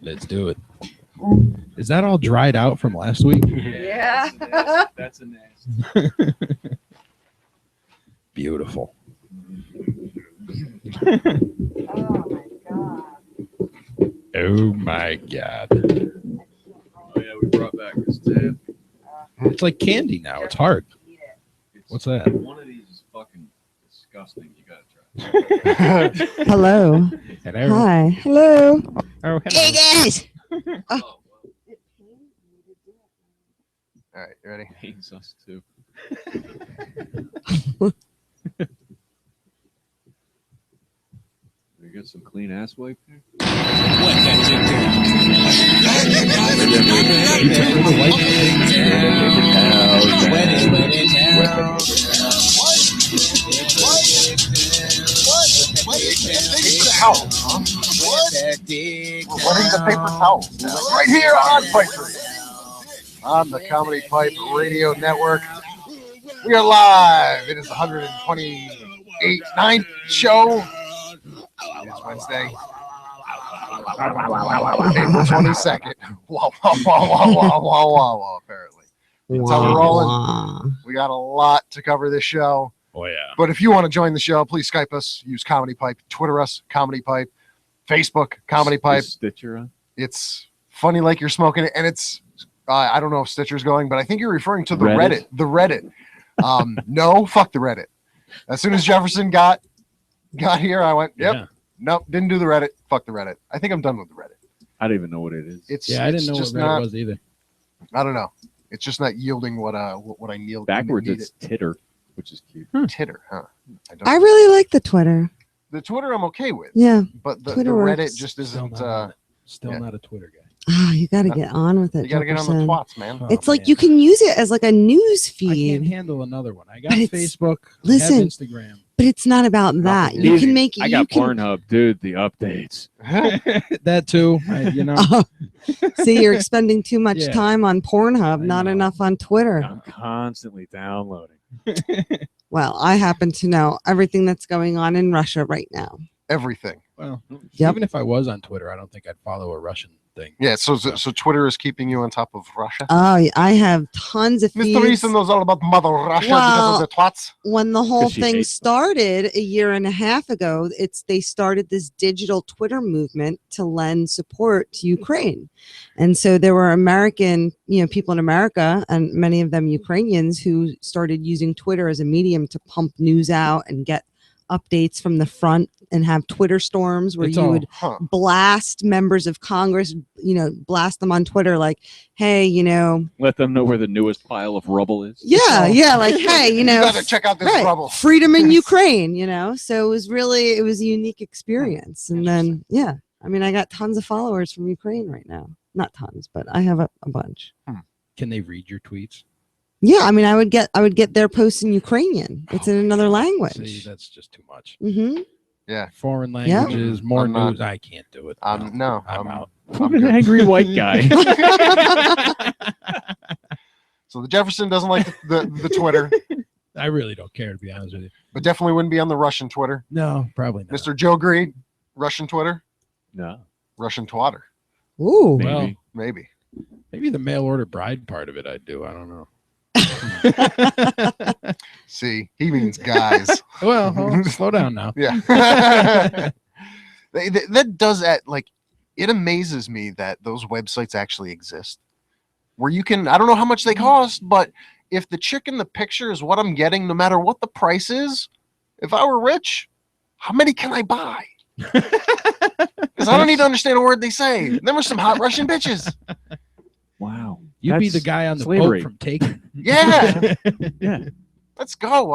Let's do it. Is that all dried out from last week? Yeah. That's a nasty. Beautiful. Oh my god. Oh my god. Oh yeah, we brought back this tab. It's like candy now. It's hard. What's that? One of these is fucking disgusting. You gotta try. Hello. Hello. Hi. Hello. Oh, hello. Hey guys. Oh, All right, you ready? pains us too. We got some clean ass wipe here. Paper towels, huh? What? We're running the paper towels now. Right here on Pipedream, on the Comedy Pipe Radio Network. We are live. It is the 129th show. It's Wednesday, April 22nd. Wow, wow, wow, wow, wow, wow, wow, apparently. That's how we're rolling. We got a lot to cover this show. Oh yeah. But if you want to join the show, please Skype us, use Comedy Pipe, Twitter us, Comedy Pipe, Facebook, Comedy Pipe. Stitcher on. It's funny like you're smoking it, and it's I don't know if Stitcher's going, but I think you're referring to the Reddit. The Reddit. No, fuck the Reddit. As soon as Jefferson got here, I went, yep, Yeah. nope, didn't do the Reddit. Fuck the Reddit. I think I'm done with the Reddit. I don't even know what it is. It's Yeah, I didn't know what just Reddit not, was either. I don't know. It's just not yielding what I need. Backwards, need it's titter, which is cute. Titter, huh? I really like the Twitter. The Twitter I'm okay with. Yeah. But the Twitter Reddit works. just Still isn't. not a Twitter guy. Oh, you got to get on with it. You got to get on the Jefferson. twats, man. Oh, It's like man. you can use it as like a news I can't feed, handle another one. I got But it's- Facebook. listen. I have Instagram. but it's not about that. Nothing You easy. can make. I you got can, Pornhub, dude. The updates. That too. You know. Oh, see, you're expending too much Yeah. time on Pornhub, I not know. enough on Twitter. I'm constantly downloading. Well, I happen to know everything that's going on in Russia right now. Everything. Well, Yep. even if I was on Twitter, I don't think I'd follow a Russian thing. Yeah. So Twitter is keeping you on top of Russia. Oh, I have tons of Mr. feeds. Reason knows all about Mother Russia Well, because of the twats. When the whole 'Cause she thing hates them. started a year and a half ago, they started this digital Twitter movement to lend support to Ukraine. And so there were American, people in America, and many of them Ukrainians, who started using Twitter as a medium to pump news out and get updates from the front and have Twitter storms where It's you all- would Huh. blast members of Congress, blast them on Twitter like, hey, Let them know where the newest pile of rubble is. yeah, like, hey, You gotta check out this right, rubble. freedom in Ukraine, so it was a unique experience. And then I got tons of followers from Ukraine right now. Not tons, but I have a bunch. Can they read your tweets? Yeah, I would get their posts in Ukrainian. It's in another See, language. that's just too much. Hmm. Yeah. Foreign languages, more I'm not- news. I can't do it. No, I'm out. I'm An good. angry white guy. So the Jefferson doesn't like the Twitter, I really don't care, to be honest with you. but definitely wouldn't be on the Russian Twitter. No, probably not. Mr. Joe Green, Russian Twitter, No, Russian twatter, Ooh. maybe. Well, maybe. maybe the mail order bride part of it I'd do. I don't know. See, he means guys. Well, slow down now. Yeah. that does that. Like, it amazes me that those websites actually exist where you can, I don't know how much they cost, but if the chick in the picture is what I'm getting, no matter what the price is, if I were rich, how many can I buy? Because I don't need to understand a word they say. There were some hot Russian bitches. Wow. You'd be the That's guy on the slavery. boat from Taken. Yeah. Yeah. Let's go.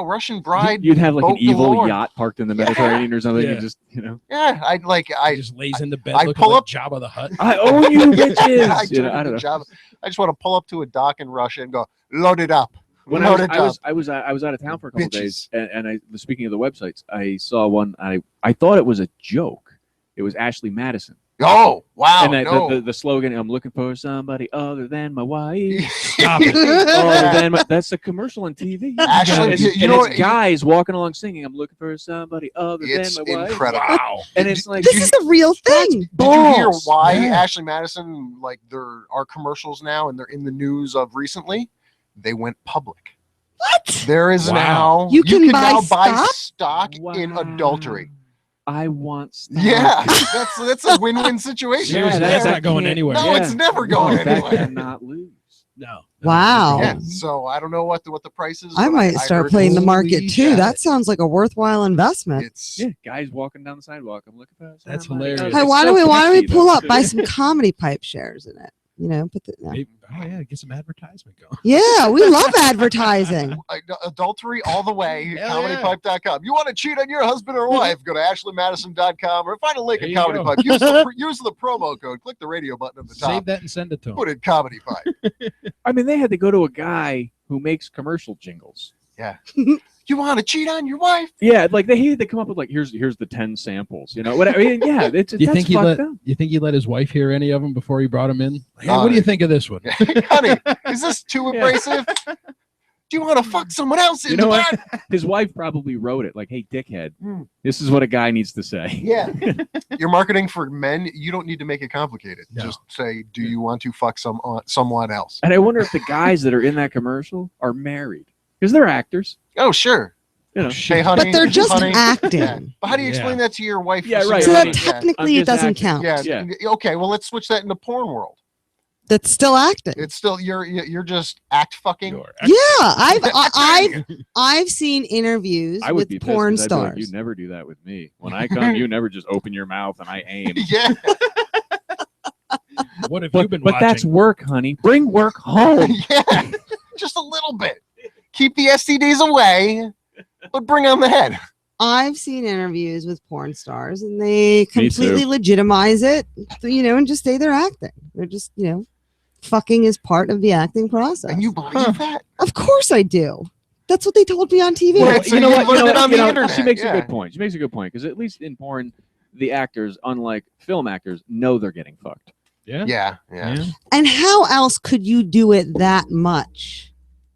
Russian bride. You'd have like an boat evil galore. yacht parked in the Mediterranean or something. Yeah. And just, Yeah. He just lays in the bed I looking pull like up- Jabba the Hutt. I own you, bitches. I, You know, I don't know. I just want to pull up to a dock in Russia and go, load it up. When Load I it was, up. I was out of town for a couple Bitches. days, and I speaking of the websites, I saw one. I thought it was a joke. It was Ashley Madison, Oh, wow. And no. the slogan, I'm looking for somebody other than my wife. Stop it. Other than that's a commercial on TV. Actually, and, you and know it's what? guys walking along singing, I'm looking for somebody other It's than my wife. incredible. Wow. And it's like, This is a real thing. Did you hear balls. why Yeah. Ashley Madison, like, there are commercials now and they're in the news of recently? They went public. What? There is Wow. now You can buy now buy stock? stock in Wow. adultery. I want stock. Yeah, that's a win-win situation. Yeah, Seriously, that's that's not going can't- anywhere. No, it's never going that anywhere. cannot lose. No. Wow. Yeah, so I don't know what the price is. I but might start heard playing the it's- market Holy too. shit. That sounds like a worthwhile investment. It's Yeah, guys walking down the sidewalk. I'm looking for That's somebody hilarious. other- Hey, It's why so don't we catchy, pull though. up, buy some Comedypipe shares in it? You know, put the no. Maybe, oh yeah, get some advertisement going. Yeah, we love advertising. adultery all the way. Hell yeah. Comedypipe.com. You want to cheat on your husband or wife? Go to ashleymadison.com or find a link There at you go. Comedypipe. Use the promo code. Click the radio button at the top. Save that and send it to them. Put in Comedypipe. I mean, they had to go to a guy who makes commercial jingles. You want to cheat on your wife? Yeah, like they had to come up with like here's the 10 samples. You know what I mean? Yeah, it's You that's think he fucked let up. you think he let his wife hear any of them before he brought him in? Like, hey, what do you think of this one? Honey, is this too abrasive? Do you want to fuck someone else in You know the what? back? His wife probably wrote it like, "Hey, dickhead, Hmm. this is what a guy needs to say." Yeah. You're marketing for men. You don't need to make it complicated. No. Just say, do you want to fuck someone else? And I wonder if the guys that are in that commercial are married because they're actors. Oh, sure. You know, Hey, honey. But they're just honey. acting. Yeah. But how do you Yeah. explain that to your wife? Yeah, or right. So I that mean, technically I'm it just doesn't acting. count. Yeah. Okay. Well, let's switch that in the porn world. That's still acting. It's still you're just act fucking. Yeah, I've seen interviews I would with be pissed porn 'cause I'd be like, stars. you never do that with me. When I come, you never just open your mouth and I aim. Yeah. What have you been But watching? that's work, honey. Bring work home. Yeah. Just a little bit. Keep the STDs away, but bring on the head. I've seen interviews with porn stars and they Me completely too. legitimize it, you know, and just say they're acting. They're just, you know, fucking is part of the acting process. And you believe that? Of course I do. That's what they told me on TV. Well, Well, so you know you what? learned it on the internet, She makes yeah. a good point. She makes a good point because at least in porn, the actors, unlike film actors, know they're getting fucked. yeah. Yeah. And how else could you do it that much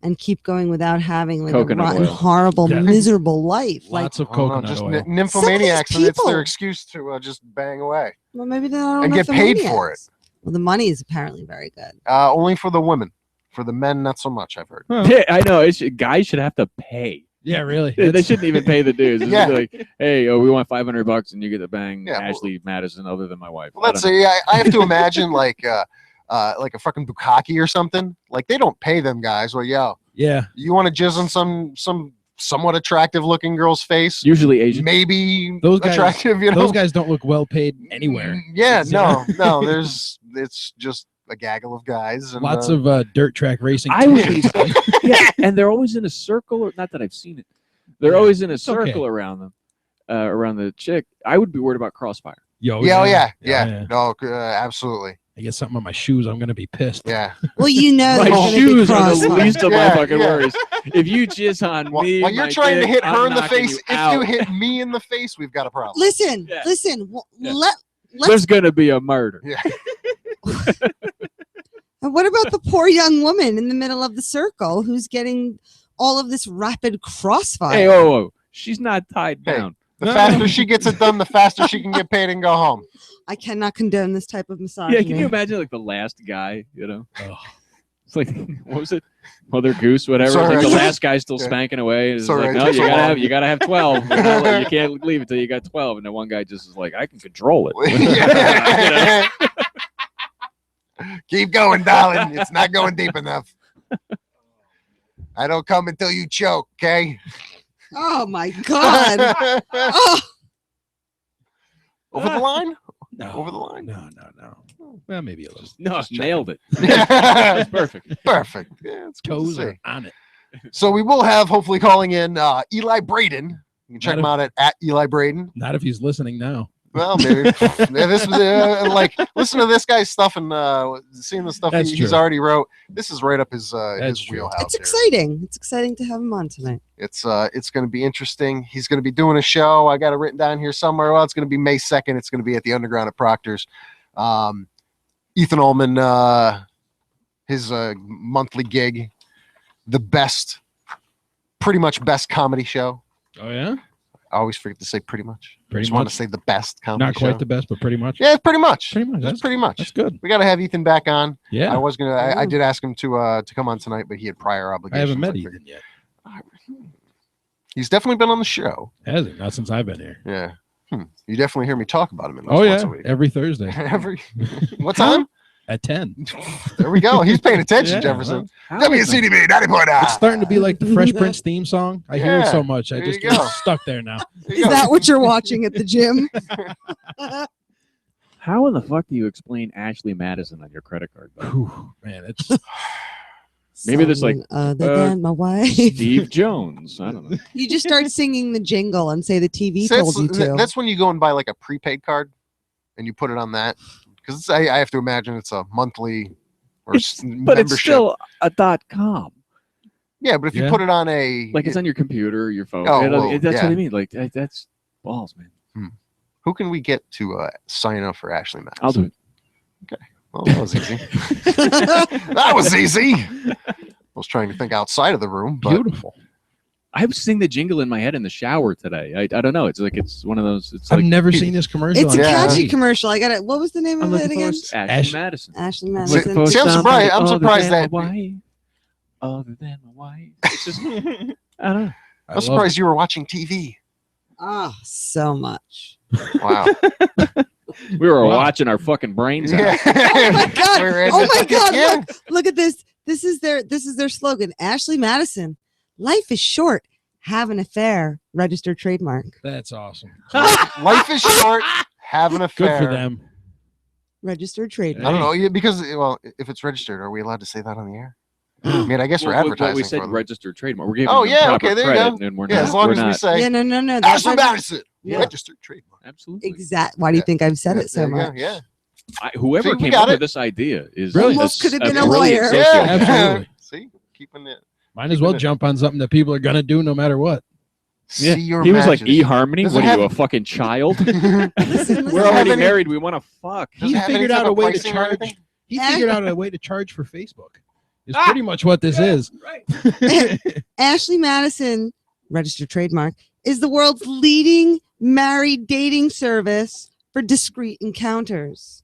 and keep going without having like Coconut a rotten, oil. horrible, Yeah. miserable life? Like, Lots of I don't know, coconut just oil. nymphomaniacs, and it's people- their excuse to just bang away well, maybe they don't and have get paid the for it. Well, the money is apparently very good. Only for the women. For the men, not so much. I've heard. Huh. Yeah, I know. Guys should have to pay. Yeah, really. They shouldn't even pay the dues. It's Yeah. just like, hey, we want $500 and you get to bang Yeah, well- Ashley Madison other than my wife. Well, I let's don't know. see. I have to imagine like a fucking bukkake or something. Like they don't pay them guys. Well, yo, Yeah. you want to jizz on some somewhat attractive looking girl's face? Usually Asian. Maybe Those guys- attractive. You know, Those guys don't look well paid anywhere. Yeah, You know? no. It's just a gaggle of guys. And, Lots of dirt track racing. I would be t-shirts. yeah, and they're always in a circle. Or not that I've seen it. They're Yeah, always in a it's okay. circle around them, around the chick. I would be worried about crossfire. Yo, yeah. No, absolutely. I get something on my shoes. I'm gonna be pissed. Yeah. Well, you know, My there's gonna be shoes are the crossfire. least of Yeah, my fucking yeah. worries. If you jizz on While me, you're my trying to dick, hit her I'm in the knocking face, you if out. you hit me in the face, we've got a problem. Listen, Yeah. listen. Yeah. Let's. There's gonna be a murder. Yeah. And what about the poor young woman in the middle of the circle who's getting all of this rapid crossfire? Hey, whoa. She's not tied Hey. down. The No. faster she gets it done, the faster she can get paid and go home. I cannot condone this type of Yeah, misogyny. can you imagine like the last guy? You know, Oh. it's like what was it, Mother Goose, whatever. It's Sorry, like I the just- last guy's still yeah. spanking away. It's Sorry, like I no, took you so gotta long. have 12. You can't leave it till you got 12. And then one guy just is like, I can control it. You know? Yeah. Keep going, darling. It's not going deep enough. I don't come until you choke, okay? Oh my God. Oh, Over the line? No. Over the line? No. Well, maybe a little. No, Just checking. nailed it. That's perfect. Perfect. Yeah, it's good to Toes see. are on it. So we will have hopefully calling in Eli Braden. You can check Not him out at Eli Braden. Not if he's listening now. Well, maybe this like listen to this guy's stuff and seeing the stuff That's he's true. already wrote. This is right up his true. wheelhouse. it's here. exciting. It's exciting to have him on tonight. It's going to be interesting. He's going to be doing a show. I got it written down here somewhere. Well, it's going to be May 2nd. It's going to be at the Underground at Proctor's. Ethan Ullman, his monthly gig, the best, pretty much best comedy show. Oh yeah, I always forget to say pretty much. I pretty just want much. to say the best comedy Not quite show. the best, but pretty much. Yeah, pretty much. Pretty much. That's pretty much. That's good. We got to have Ethan back on. Yeah, I was gonna. I Yeah. did ask him to come on tonight, but he had prior I obligations. haven't met figured- Ethan yet. He's definitely been on the show. Has he? Not since I've been here. Yeah. You definitely hear me talk about him at least Oh once yeah, a week. every Thursday Every what time? at 10. There we go. He's paying attention, Yeah, Jefferson. How is that- WCDB 90.9. It's starting to be like the Fresh Prince theme song. I hear it Yeah, so much, I there just you get go. stuck there now. There you Is go. that what you're watching at the gym? How in the fuck do you explain Ashley Madison on your credit card? though? Whew, man, it's Maybe there's like, Someone other than my wife. Steve Jones. I don't know. You just start singing the jingle and say the TV So told you to. that's when you go and buy like a prepaid card and you put it on that because I have to imagine it's a monthly or But membership. it's still a .com. Yeah, but if you Yeah. put it on a Like it's on your computer, your phone. Oh, It- well, that's yeah. what I mean. Like that's balls, man. who can we get to sign up for Ashley Madison? I'll do it. Well, that was easy. That was easy. I was trying to think outside of the room, but beautiful. I was singing the jingle in my head in the shower today. I don't know. It's like it's one of those. It's I've like never seen this commercial. It's a on Yeah. catchy TV. commercial. I got it. What was the name I'm of it looking for again? Ashley Ash- Madison. Ashley See, Madison. see, I'm surprised. I'm surprised that Other than my wife. It's just I don't know. I I'm love surprised you were watching TV. Oh, so much. Wow. We were Wow. watching our fucking brains out. Yeah. Oh my God. We're in Oh it. my God. Yeah. Look at this. This is their slogan. Ashley Madison. Life is short. Have an affair. Registered trademark. That's awesome. Life is short. Have an Good affair. for them. Registered I trademark. don't know because if it's registered, are we allowed to say that on the air? I mean, I guess we're Well, advertising. we said for them. registered trademark. We're giving Oh, them yeah, proper okay, there you credit, go. and we're Yeah, not. as long we're as we not. say Yeah, no. Ashley Madison, Yeah. registered trademark. Absolutely. Exact. Why do you Yeah. think I've said Yeah, it so there you go, much? Yeah. Whoever See, we came got up it. with this idea is Really? Almost could have been a brilliant lawyer. sociopath. Yeah. Absolutely. See, keeping it. Might as well jump on something that people are gonna do no matter what. Yeah. See your He was like matches. eHarmony. Does What it are you, a have- fucking child? Listen, We're listen. have already any- married. We want to fuck. Does He it have any figured type out a of way to pricing or charge. anything? He figured out a way to charge for Facebook. Is Ah! pretty much what this is. Right. Ashley Madison, registered trademark, is the world's leading married dating service for discreet encounters.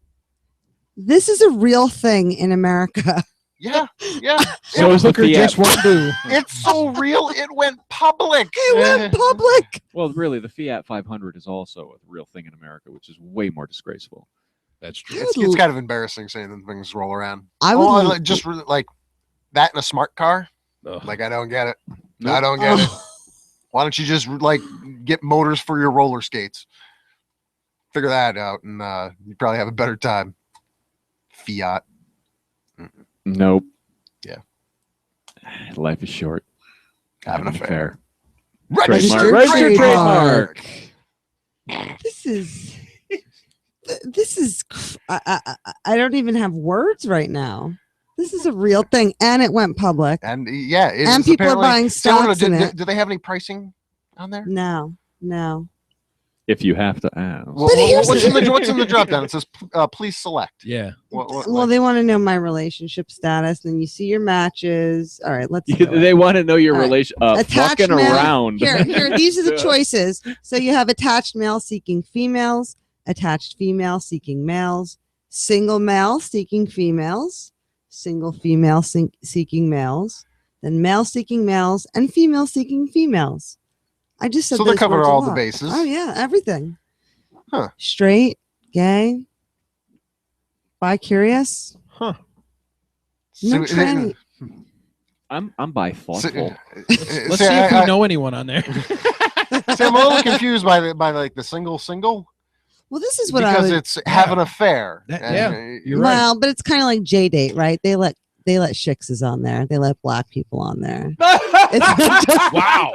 This is a real thing in America. Yeah, yeah. So is the Hooker Fiat. just won't do. It's so real. It went public. It went public. Well, really, the Fiat 500 is also a real thing in America, which is way more disgraceful. That's true. It's kind of embarrassing saying that things roll around. I would Oh, l- just like that in a smart car. Ugh. Like I don't get it. Nope. I don't get it. Oh, Why don't you just like get motors for your roller skates? Figure that out, and you probably have a better time. Fiat. Nope. Yeah. Life is short. Have an affair. Registered Registered trademark. trademark. this is I don't even have words right now. This is a real thing, and it went public. And yeah, it And is people are apparently- buying So, I don't know, stocks in do, it. do they have any pricing on there? No. If you have to ask. Well, here's what's, the- what's in the drop down? It says please select. Yeah. What, Well, they want to know my relationship status. Then you see your matches. All right, let's. do it. They want to know your All right. relation. Attached Fucking male- around. Here. These are the Yeah. choices. So you have attached male seeking females, attached female seeking males, single male seeking females, single female seeking males, then male seeking males, and female seeking females. I just said So they those cover words a all the lot. bases. Oh yeah, everything. Huh. Straight, gay, bi-curious, Huh. no So- tranny. I'm by thoughtful. Let's see if we know anyone on there. See, I'm a little confused by the single Well, this is what I because would. it's have an affair. That- And, yeah. You're right. Well, but it's kind of like J-date, right? They let shiksas on there. They let black people on there. It's not just- Wow.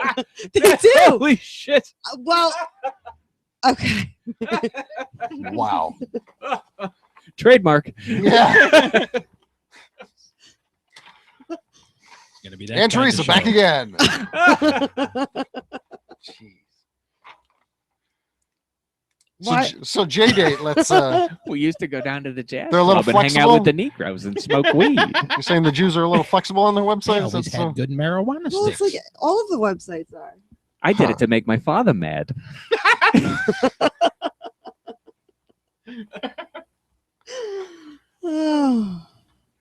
They do. Holy shit. Well, okay. wow. Trademark. Yeah. Gonna be that And kind of Teresa back show. again. Jeez. What? So J-Date, let's. We used to go down to the jazz They're a little club and hang out with the Negroes and smoke weed. You're saying the Jews are a little flexible on their They websites? always That's, had good marijuana Well, it's sticks. like all of the websites are. I did it to make my father mad.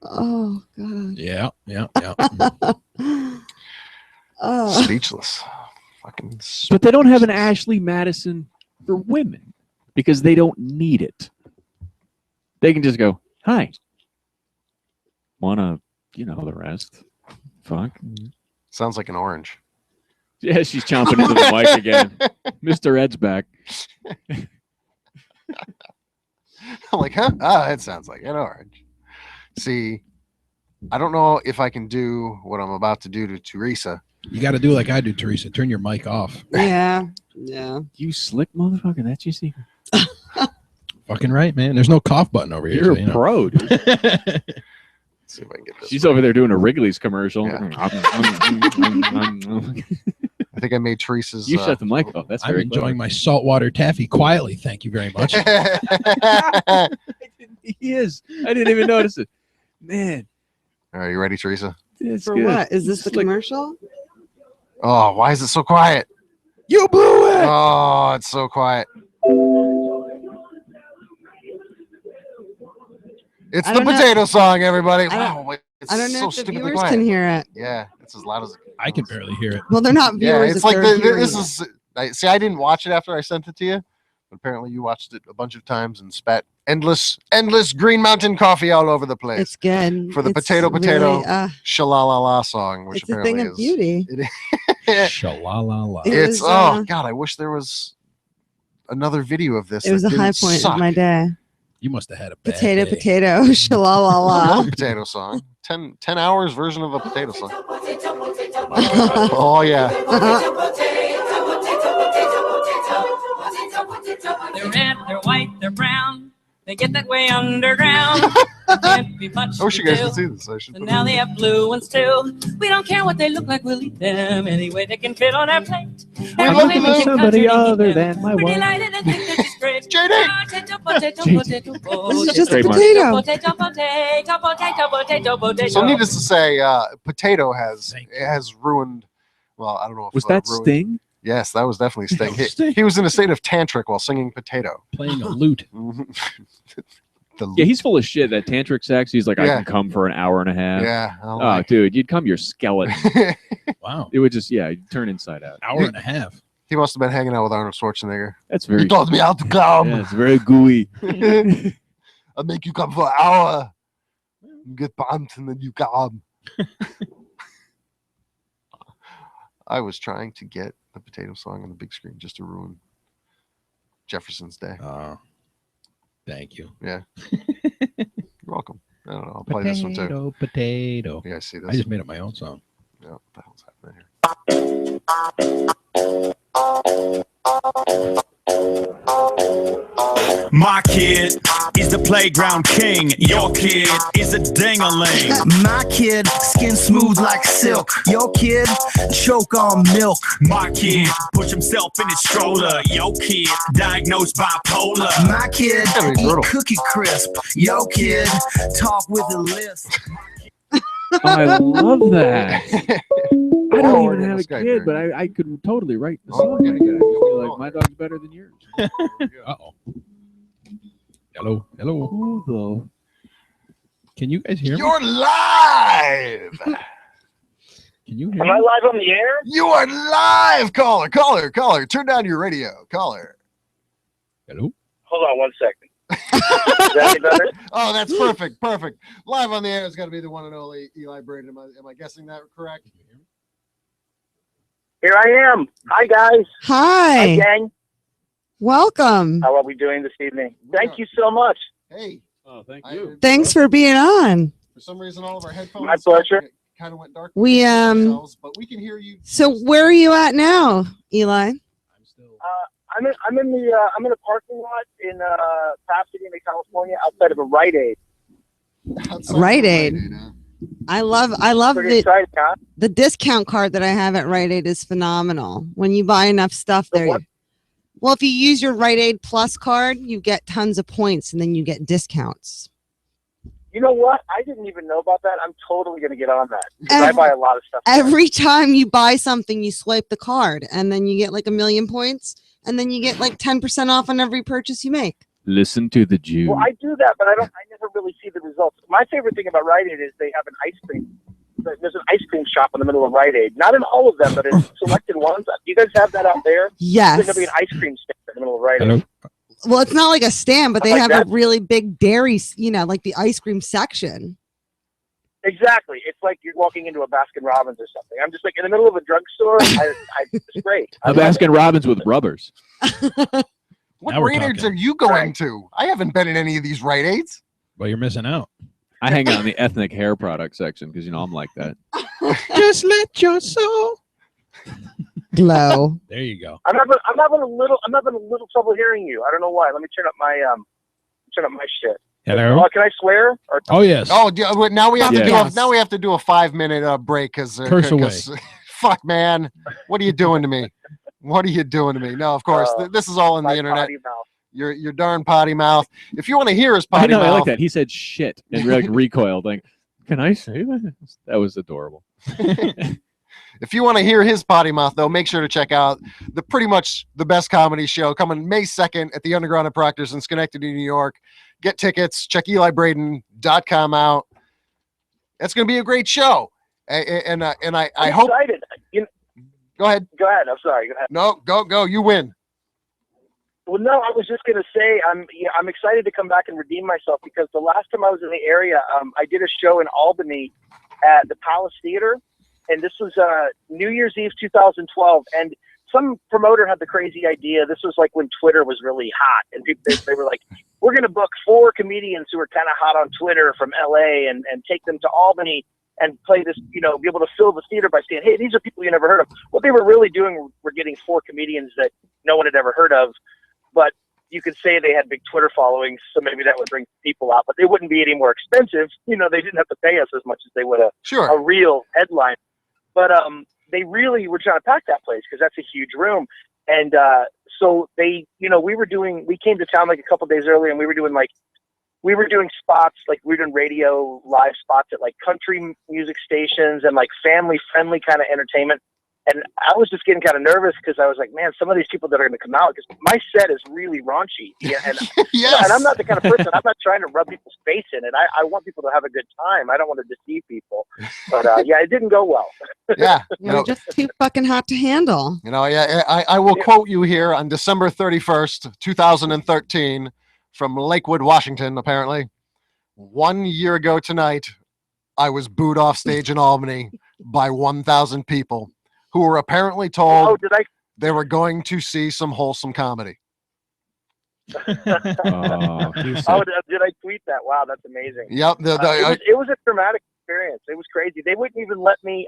Oh God. Yeah. Oh. speechless. Fucking. But they don't have an Ashley Madison for women because they don't need it. They can just go, hi. Wanna, you know the rest. Fuck. Sounds like an orange. Yeah, she's chomping into the mic again. Mr. Ed's back. I'm like, huh? Ah, it sounds like an orange. See, I don't know if I can do what I'm about to do to Teresa. You got to do like I do, Teresa. Turn your mic off. Yeah. Yeah. You slick motherfucker, that's your secret. Fucking right, man. There's no cough button over here. You're so, a pro, dude. Let's see if I can get this. She's over there doing a Wrigley's commercial. Yeah. I think I made Teresa's. You shut the mic off. That's I'm very enjoying my saltwater taffy quietly. Thank you very much. He is. I didn't even notice it. Man, All right, you ready, Teresa? it's For good. what? Is this the It's like- commercial? Oh, why is it so quiet? You blew it. Oh, it's so quiet. It's I the don't know- potato song, everybody. I don't- Wow, wait, it's I don't know so if the stupidly viewers quiet. can hear it. Yeah, it's as loud as it I can barely hear it. Well, they're not Yeah, viewers. it's if like they're hearing this it. is. See, I didn't watch it after I sent it to you, but apparently you watched it a bunch of times and spat endless Green Mountain coffee all over the place. It's good. For the It's potato, really, Shalalala song, which it's a apparently thing of is. beauty. Shalalala. It It's was, oh god, I wish there was another video of this. It was that a high didn't point suck. of my day. You must have had a bad Potato, day. potato, I love shalalala. potato song. 10 hours version of a potato song. Oh yeah. They're red, they're white, they're brown. They get that way underground. Can't be much I wish to you guys do. could see this. I should So put now it they have blue ones too. We don't care what they look like, we'll eat them any way they can fit on our plate. I love love them. somebody other than my We're wife. delighted and think this is great. JD. Potato, potato, potato, potato. This is just a Trademark. potato. Potato, potato, potato, potato, potato. So needless to say, potato has Thank you. it has ruined. Well, I don't know if Was that ruined- Sting? Yes, that was definitely Sting. That was Sting. He was in a state of tantric while singing potato. Playing a lute. Yeah, he's full of shit. That tantric sex. He's like, I Yeah. can come for an hour and a half. yeah. Oh, dude, you'd come your skeleton. Wow. It would just, yeah, you'd turn inside out. Hour and a half. He must have been hanging out with Arnold Schwarzenegger. That's You very, taught me how to come. yeah, it's very gooey. I'll make you come for an hour. You get pumped and then you come. I was trying to get the potato song on the big screen just to ruin Jefferson's day. Thank you. You're welcome. I don't know. I'll play this one too. Potato. You guys see this? I just made up my own song. Yeah, what the hell's happening here? My kid is the playground king. Your kid is a ding-a-ling. My kid, skin smooth like silk. Your kid, choke on milk. My kid push himself in his stroller. Your kid diagnosed bipolar. My kid, Yeah, but he's brutal. eat cookie crisp. Your kid, talk with a lisp. I love that. I Oh, don't we're even have a getting Skype kid, here. but I could totally write the Oh, song. we're getting it. You'll be like, my dog's better than yours. Uh-oh. Hello. Hello. Who the? Can you guys hear me? You're live. Can you hear Am I me? live on the air? You are live. Caller. Turn down your radio. Caller. Hello. Hold on 1 second. Is that any better? Oh, that's perfect. Live on the air is going to be the one and only Eli Braden. Am I guessing that correct? Here I am. Hi, guys. Hi, Hi. gang. Welcome. How are we doing this evening? Thank you so much. Hey. Oh, thank Thanks for being on. For some reason, all of our headphones. My pleasure. Kind of went dark. We, but we can hear you. So where are you at now, Eli? I'm still. I'm in a parking lot in Pasadena, California, outside of a Rite Aid. outside Rite of Aid. huh? I love Pretty the exciting, huh? the discount card that I have at Rite Aid is phenomenal. When you buy enough stuff The there, what? Well, if you use your Rite Aid Plus card, you get tons of points, and then you get discounts. You know what? I didn't even know about that. I'm totally going to get on that. 'Cause I buy a lot of stuff. Every time you buy something, you swipe the card, and then you get like 1,000,000 points, and then you get like 10% off on every purchase you make. Listen to the Jew. Well, I do that, but I never really see the results. My favorite thing about Rite Aid is they have an ice cream. There's an ice cream shop in the middle of Rite Aid. Not in all of them, but in selected ones. Do you guys have that out there? Yes. There's going to be an ice cream stand in the middle of Rite Aid. Hello? Well, it's not like a stand, but they Like have that? a really big dairy, like the ice cream section. Exactly. It's like you're walking into a Baskin Robbins or something. I'm just like in the middle of a drugstore. It's great. A Baskin Robbins with rubbers. What Now we're Rite Aids talking. are you going to? I haven't been in any of these Rite Aids. Well, you're missing out. I hang out in the ethnic hair product section because I'm like that. Just let your soul. Glow. There you go. I'm having a little trouble hearing you. I don't know why. Let me turn up my shit. Hello? Can I swear? Or Oh, yes. Oh, now we have to do Yes. now we have to do a 5-minute break because Curse away. fuck, man, what are you doing to me? What are you doing to me? No, of course, this is all on the my internet. potty mouth. Your darn potty mouth. If you want to hear his I potty know, I like mouth, that. He said shit and like recoiled. Like, can I say that? That was adorable. if you want to hear his potty mouth, though, make sure to check out pretty much the best comedy show coming May 2nd at the Underground at Proctor's in Schenectady, New York. Get tickets. Check EliBraden.com out. It's going to be a great show. And I I'm hope. excited. Go ahead. Go ahead. I'm sorry. Go ahead. No, go. You win. Well, no, I was just gonna say I'm excited to come back and redeem myself because the last time I was in the area, I did a show in Albany at the Palace Theater, and this was New Year's Eve 2012, and some promoter had the crazy idea. This was like when Twitter was really hot, and people they were like, "We're gonna book 4 comedians who are kind of hot on Twitter from LA and take them to Albany." And play this, be able to fill the theater by saying, "Hey, these are people you never heard of." What they were really doing were getting 4 comedians that no one had ever heard of, but you could say they had big Twitter followings, so maybe that would bring people out. But they wouldn't be any more expensive. They didn't have to pay us as much as they would a real headline. But they really were trying to pack that place because that's a huge room. And so they, we came to town like a couple days earlier, and we were doing spots, like we were doing radio live spots at like country music stations and like family friendly kind of entertainment. And I was just getting kind of nervous because I was like, man, some of these people that are going to come out, because my set is really raunchy. Yeah, and, Yes. and I'm not the kind of person, I'm not trying to rub people's face in it. I want people to have a good time. I don't want to deceive people. But yeah, it didn't go well. Yeah. You're just too fucking hot to handle. I will quote you here on December 31st, 2013, from Lakewood, Washington, apparently. 1 year ago tonight, I was booed off stage in Albany by 1,000 people who were apparently told they were going to see some wholesome comedy. Oh, Did I tweet that? Wow, that's amazing. Yep. It was a traumatic experience. It was crazy. They wouldn't even let me.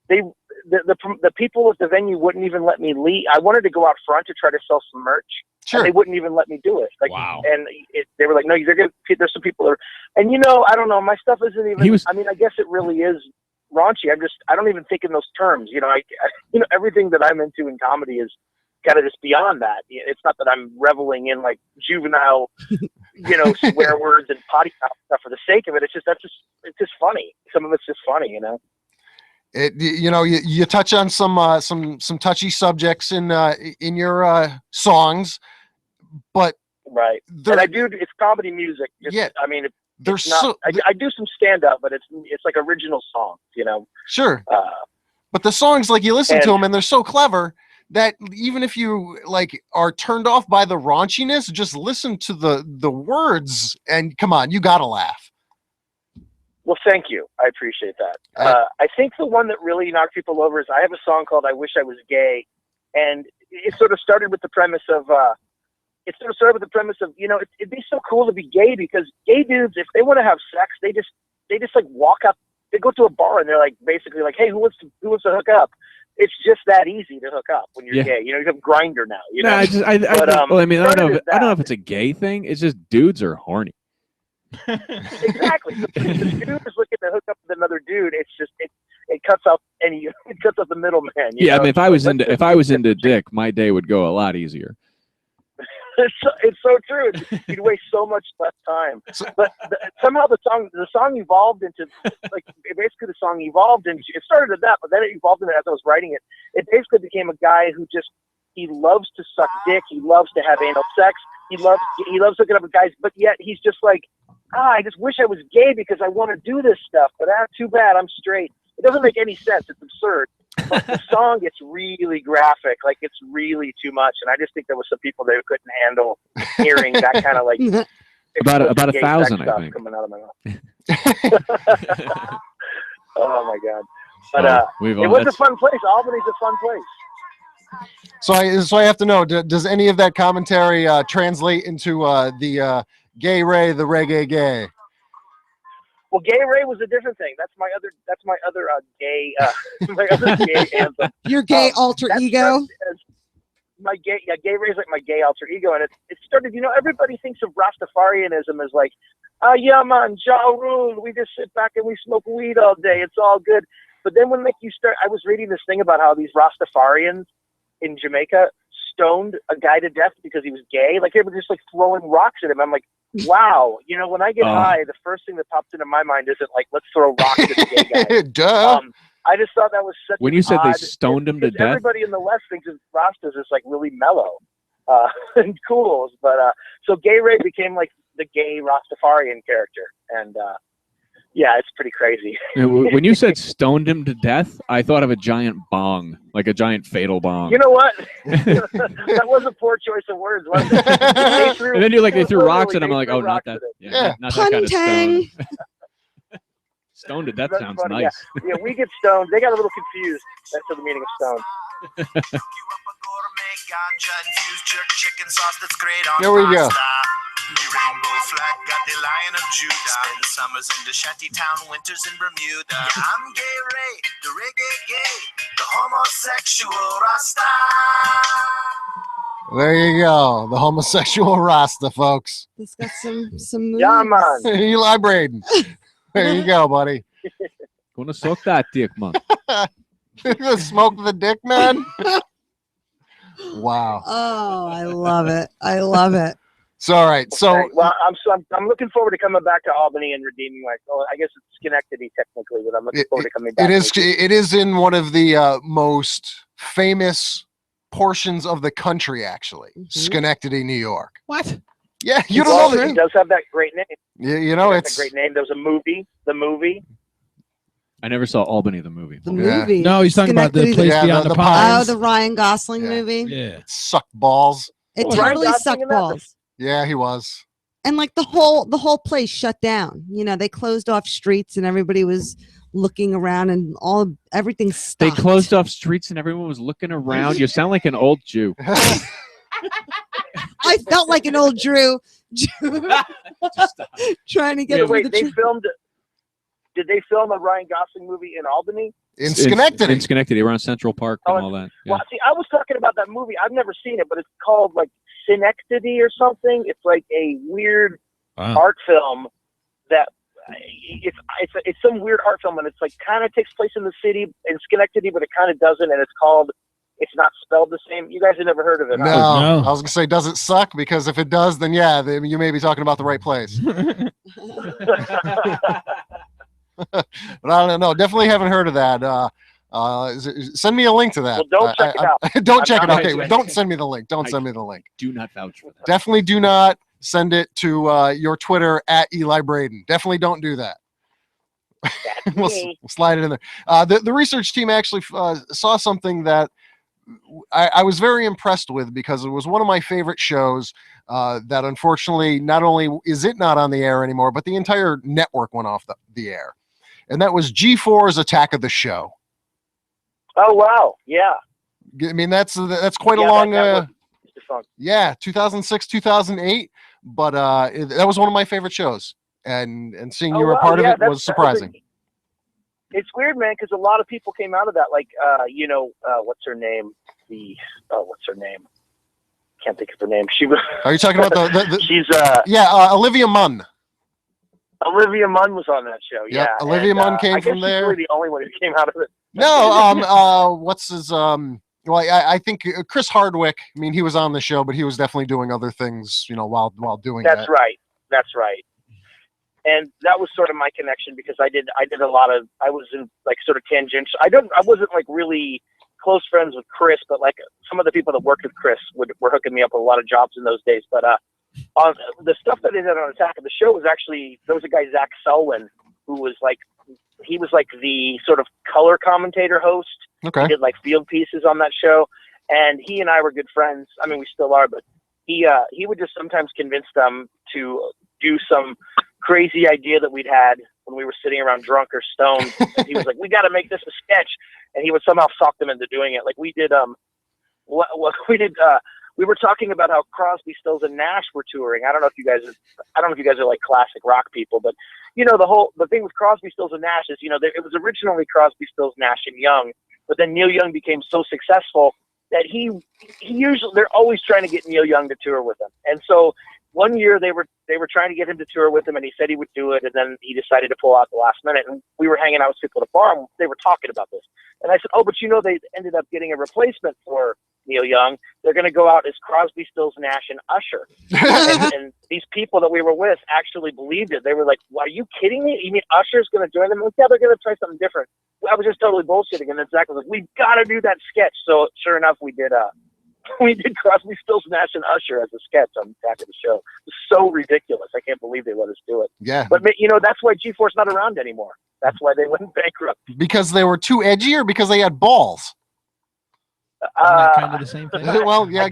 The people at the venue wouldn't even let me leave. I wanted to go out front to try to sell some merch. Sure. And they wouldn't even let me do it. Like, wow. And they were like, "No, there's some people that are," and I don't know. My stuff isn't even. I mean, I guess it really is raunchy. I don't even think in those terms. Everything that I'm into in comedy is kind of just beyond that. It's not that I'm reveling in like juvenile, swear words and potty mouth stuff for the sake of it. It's just funny. Some of it's just funny, You touch on some touchy subjects in your songs, but right. And I do. It's comedy music. I mean, there's I do some stand up, but it's like original songs. Sure. But the songs, like you listen to them, and they're so clever that even if you like are turned off by the raunchiness, just listen to the words, and come on, you gotta laugh. Well, thank you. I appreciate that. I think the one that really knocked people over is I have a song called "I Wish I Was Gay," and it sort of started with the premise of, it'd be so cool to be gay because gay dudes, if they want to have sex, they just like walk up, they go to a bar and they're like basically like, "Hey, who wants to hook up?" It's just that easy to hook up when you're gay. You have Grindr now. I don't know if it's a gay thing. It's just dudes are horny. Exactly. If the dude is looking to hook up with another dude, it's just it cuts out the middleman. I mean, if I was into dick, my day would go a lot easier. it's so true. You'd waste so much less time. But somehow the song evolved into like basically the song evolved into it started at that, but then it evolved into as I was writing it. It basically became a guy who just he loves to suck dick. He loves to have anal sex. He loves hooking up with guys, but yet he's just like, I just wish I was gay because I want to do this stuff. But too bad I'm straight. It doesn't make any sense. It's absurd. But the song gets really graphic, like it's really too much, and I just think there was some people that couldn't handle hearing that kind of like about 1,000, I think, coming out of my mouth. Oh my god! But it was a fun place. Albany's a fun place. So I have to know, does any of that commentary translate into the gay Ray, the reggae gay? Well, Gay Ray was a different thing. That's my other gay my other gay anthem. Your gay alter ego. Gay Ray's like my gay alter ego, and it started. Everybody thinks of Rastafarianism as like, yeah man, Ja Rule. We just sit back and we smoke weed all day. It's all good. But then when I was reading this thing about how these Rastafarians in Jamaica stoned a guy to death because he was gay. Like they were just like throwing rocks at him. I'm like, wow. When I get high, the first thing that pops into my mind isn't like, let's throw rocks at the gay guy. Duh. I just thought that was such. When you said they stoned him to death, everybody in the West thinks of Rastas as like really mellow and cool. But so Gay Ray became like the gay Rastafarian character, and yeah, it's pretty crazy. When you said stoned him to death, I thought of a giant bong, like a giant fatal bong. You know what? That was a poor choice of words, wasn't it? And then they threw rocks at him. I'm like, oh, not that. Yeah, not that kind of stone. Stoned to death sounds funny, nice. Yeah, we get stoned. They got a little confused as to the meaning of stone. Here we go. Rainbow flag got the Lion of Judah. Spend summers in the shanty town, winters in Bermuda. Yeah, I'm Gay Ray, the reggae gay, the homosexual Rasta. There you go, the homosexual Rasta, folks. It's got some moves. Yeah, man. Eli Braden. There you go, buddy. Gonna suck that dick, man. Smoke the dick, man. Wow. Oh, I love it. I love it. So, all right. So, okay. Well, I'm looking forward to coming back to Albany and redeeming myself. I guess it's Schenectady technically, but I'm looking forward to coming back. It is in one of the most famous portions of the country, actually. Schenectady, New York. What? Yeah, you don't know that. It does have that great name. It's a great name. There was a movie. The movie. I never saw Albany the movie. The movie. No, he's talking about the place beyond the pines. Oh, the Ryan Gosling movie. Yeah. Suck balls. It totally sucked balls. Yeah, he was. And like the whole place shut down. They closed off streets and everybody was looking around and everything stopped. They closed off streets and everyone was looking around. You sound like an old Jew. I felt like an old Jew trying to get Wait, they filmed. Did they film a Ryan Gosling movie in Albany? In Schenectady. In Schenectady, around Central Park and all that. Yeah. Well, see, I was talking about that movie. I've never seen it, but it's called like Schenectady or something. It's like a weird art film that it's some weird art film, and it's like kind of takes place in the city in Schenectady, but it kind of doesn't, and it's not spelled the same. You guys have never heard of it? No. I was gonna say, does it suck? Because if it does, then yeah, you may be talking about the right place. But I don't know. Definitely haven't heard of that. Send me a link to that. Well, don't check it out. Don't check it out. Okay, don't send me the link. Don't send me the link. Do not vouch for that. Definitely do not send it to your Twitter at Eli Braden. Definitely don't do that. we'll slide it in there. The research team actually saw something that I was very impressed with, because it was one of my favorite shows that unfortunately not only is it not on the air anymore, but the entire network went off the air. And that was G4's Attack of the Show. Oh, wow. Yeah. I mean, that's quite a long, 2006, 2008. But that was one of my favorite shows. And seeing you were a part of it was surprising. It's weird, man, because a lot of people came out of that. Like, what's her name? What's her name? Can't think of her name. She was. Are you talking about the she's Olivia Munn. Olivia Munn was on that show. Yeah, Olivia Munn came from there. She's really the only one who came out of it. No, what's his Well, I think Chris Hardwick. I mean, he was on the show, but he was definitely doing other things, while doing that. That's right. That's right. And that was sort of my connection because I did a lot of, I was in like sort of tangential. I wasn't like really close friends with Chris, but like some of the people that worked with Chris were hooking me up with a lot of jobs in those days. But on the stuff that I did on Attack of the Show was actually, there was a guy, Zach Selwyn, who was like, he was like the sort of color commentator host. Okay. He did like field pieces on that show, and he and I were good friends. I mean, we still are, but he would just sometimes convince them to do some crazy idea that we'd had when we were sitting around drunk or stoned. And he was like, "We got to make this a sketch," and he would somehow talk them into doing it. Like we did, we were talking about how Crosby, Stills, and Nash were touring. I don't know if you guys are like classic rock people, but the thing with Crosby, Stills, and Nash is, it was originally Crosby, Stills, Nash, and Young, but then Neil Young became so successful that they're always trying to get Neil Young to tour with them. And so one year they were trying to get him to tour with them, and he said he would do it, and then he decided to pull out at the last minute. And we were hanging out with people at the bar, and they were talking about this. And I said, "Oh, but they ended up getting a replacement for Neil Young. They're going to go out as Crosby, Stills, Nash, and Usher." and these people that we were with actually believed it. They were like, "Well, are you kidding me? You mean Usher's going to join them?" Yeah, they're going to try something different. I was just totally bullshitting. And then Zach was like, "We've got to do that sketch." So sure enough, we did Crosby, Stills, Nash, and Usher as a sketch on Attack of the Show. It was so ridiculous. I can't believe they let us do it. Yeah. But that's why G-Force not around anymore. That's why they went bankrupt. Because they were too edgy, or because they had balls? Isn't that kind of the same thing? Well, yeah.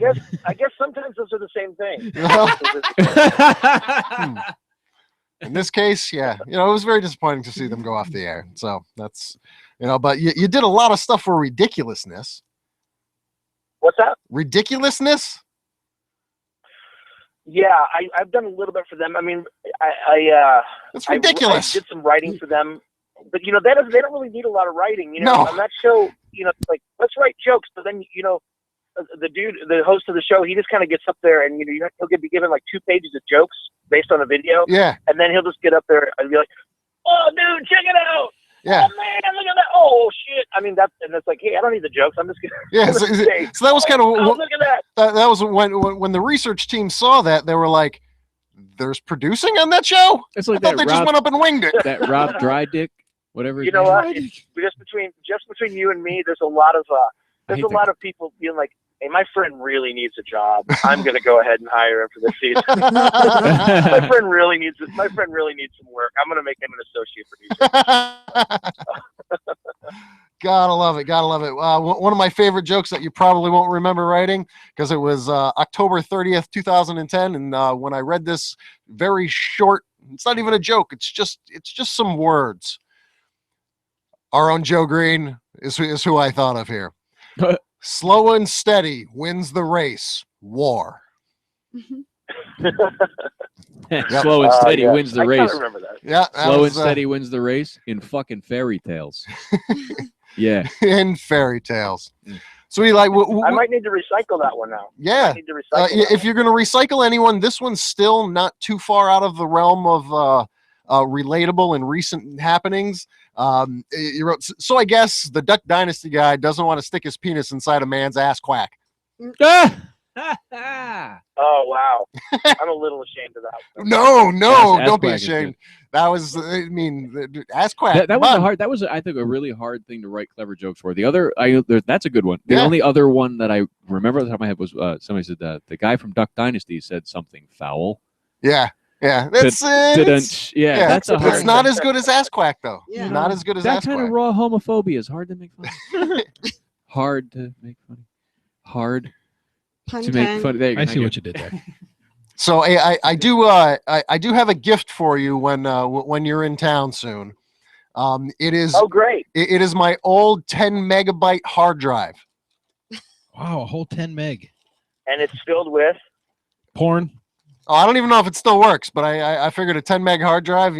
I guess sometimes those are the same thing. In this case, yeah, it was very disappointing to see them go off the air. So that's, but you did a lot of stuff for ridiculousness. What's that? Ridiculousness? Yeah, I've done a little bit for them. I mean, It's ridiculous. I did some writing for them, but they don't really need a lot of writing. No. On that show, like, let's write jokes. But then the host of the show, he just kind of gets up there and he'll be given like 2 pages of jokes based on a video. Yeah. And then he'll just get up there and be like, "Oh, dude, check it out! Yeah. Oh man, look at that! Oh shit!" I mean, it's like, hey, I don't need the jokes. I'm just gonna. Yeah. So that was kind of. Oh, look at that! That was when the research team saw that, they were like, "There's producing on that show." It's like I thought they just went up and winged it. That Rob Drydick, whatever. You know what? Just between you and me, there's a lot of people being like, "Hey, my friend really needs a job. I'm gonna go ahead and hire him for this season. my friend really needs some work. I'm gonna make him an associate producer." Gotta love it. One of my favorite jokes that you probably won't remember writing, because it was October 30th, 2010, and when I read this very short, it's not even a joke. It's just some words. Our own Joe Green is who I thought of here. Slow and steady wins the race. War. Slow and steady wins the race. I remember that. Yeah. Slow and steady wins the race in fucking fairy tales. Yeah. In fairy tales. So Eli, I might need to recycle that one now. Yeah. I need to recycle if you're going to recycle anyone, this one's still not too far out of the realm of relatable and recent happenings. You wrote, "So I guess the Duck Dynasty guy doesn't want to stick his penis inside a man's ass quack." Oh wow! I'm a little ashamed of that. No, Ass don't be quack is ashamed. That was, ass quack. That was I think a really hard thing to write clever jokes for. The other, that's a good one. The Yeah. only other one that I remember off the top of my head was somebody said the guy from Duck Dynasty said something foul. Yeah. That's that's a hard. It's not as good as ass quack though. Yeah. Not as good as that ass kind quack. of raw homophobia is hard to make fun of. Hard to make funny. Hard to make fun. There you go. I see what you did there. So I do have a gift for you when you're in town soon. It is great. It is my old 10 megabyte hard drive. Wow, a whole 10 meg. And it's filled with Porn. Oh, I don't even know if it still works, but I figured a 10 meg hard drive,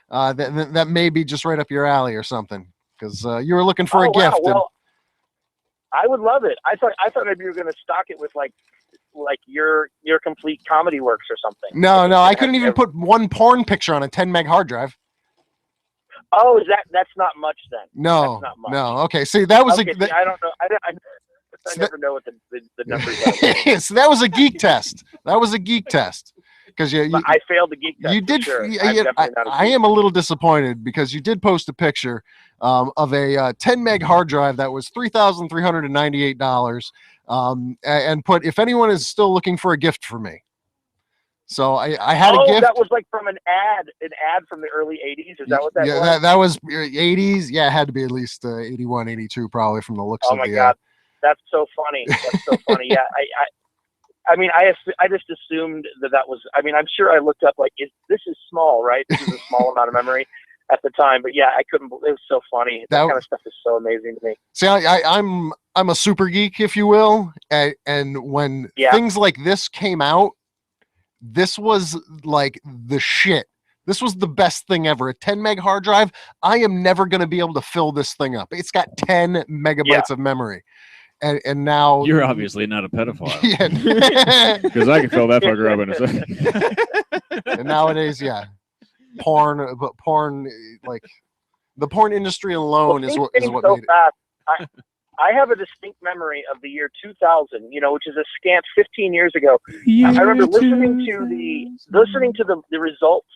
that may be just right up your alley or something, because you were looking for a gift. Well, I would love it. I thought maybe you were going to stock it with like your complete comedy works or something. No, I couldn't even put one porn picture on a 10 meg hard drive. Oh, that's not much then. No, That's not much. no. Okay, see, that was I don't know. I never know what the numbers are. So that was a geek test. That was a geek test. Because I failed the geek test. You did. Sure. I am a little disappointed because you did post a picture of a 10 meg hard drive that was $3,398, and put, if anyone is still looking for a gift for me. So I had a gift. That was like from an ad from the early 80s. Is that what that was? Yeah, that was 80s. Yeah, it had to be at least 81, 82 probably from the looks of the. Oh my God, that's so funny. That's so funny. Yeah, I mean, I just assumed that was. I mean, I'm sure I looked up like, this is small, right? This is a small amount of memory at the time. But yeah, I couldn't. It was so funny. That kind of stuff is so amazing to me. See, I'm a super geek, if you will, and when things like this came out, this was like the shit. This was the best thing ever. A 10 meg hard drive. I am never going to be able to fill this thing up. It's got 10 megabytes of memory. And now you're obviously not a pedophile. Yeah. Because I can fill that fucker up in a second. And nowadays, porn, but porn, like the porn industry alone is what made it. Fast. I have a distinct memory of the year 2000, which is a scant 15 years ago. I remember listening to the results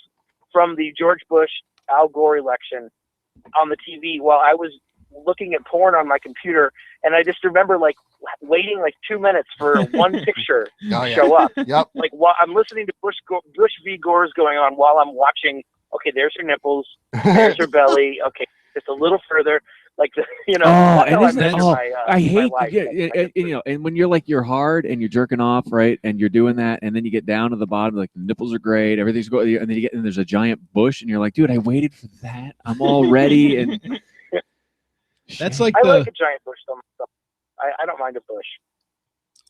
from the George Bush Al Gore election on the TV while I was looking at porn on my computer, and I just remember like waiting like 2 minutes for one picture to show up. Yep. Like while I'm listening to Bush v. Gore's going on while I'm watching. Okay, there's her nipples. There's her belly. Okay, just a little further. Like I hate and when you're hard and you're jerking off, right, and you're doing that, and then you get down to the bottom, like the nipples are great, everything's going, and then there's a giant bush, and you're like, dude, I waited for that. I'm all ready, and that's like I like a giant bush though. I don't mind a bush.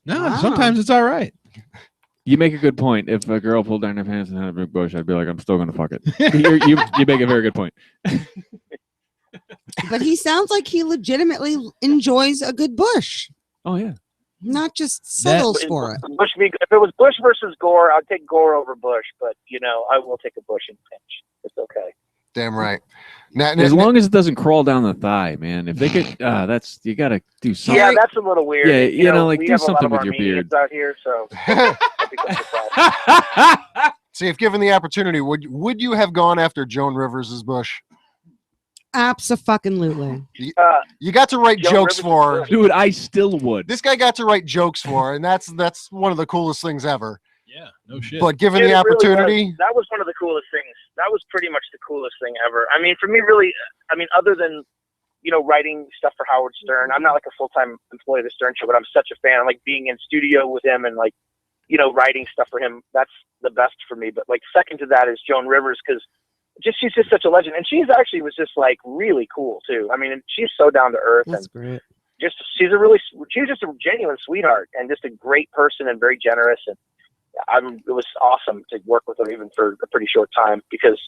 No, sometimes it's all right. You make a good point. If a girl pulled down her pants and had a big bush, I'd be like, I'm still gonna fuck it. you make a very good point. But he sounds like he legitimately enjoys a good bush. Oh yeah, not just settles for it. If it was Bush versus Gore, I'd take Gore over Bush. But I will take a Bush in pinch. It's okay. Damn right. As long as it doesn't crawl down the thigh, man. If they could, you got to do something. Yeah, that's a little weird. Yeah, like do something with your beard out here. So. See, if given the opportunity, would you have gone after Joan Rivers's bush? Abso-fucking-lutely. You got to write jokes for her. Dude, I still would. This guy got to write jokes for her, and that's one of the coolest things ever. Yeah, no shit. But given the opportunity, really that was one of the coolest things. That was pretty much the coolest thing ever. I mean, for me, really, other than writing stuff for Howard Stern, I'm not like a full-time employee of the Stern Show, but I'm such a fan. I like being in studio with him and like writing stuff for him. That's the best for me. But like second to that is Joan Rivers, because she's just such a legend, and she's just like really cool too. I mean, she's so down to earth. That's great. She's just a genuine sweetheart and just a great person and very generous. And it was awesome to work with her even for a pretty short time, because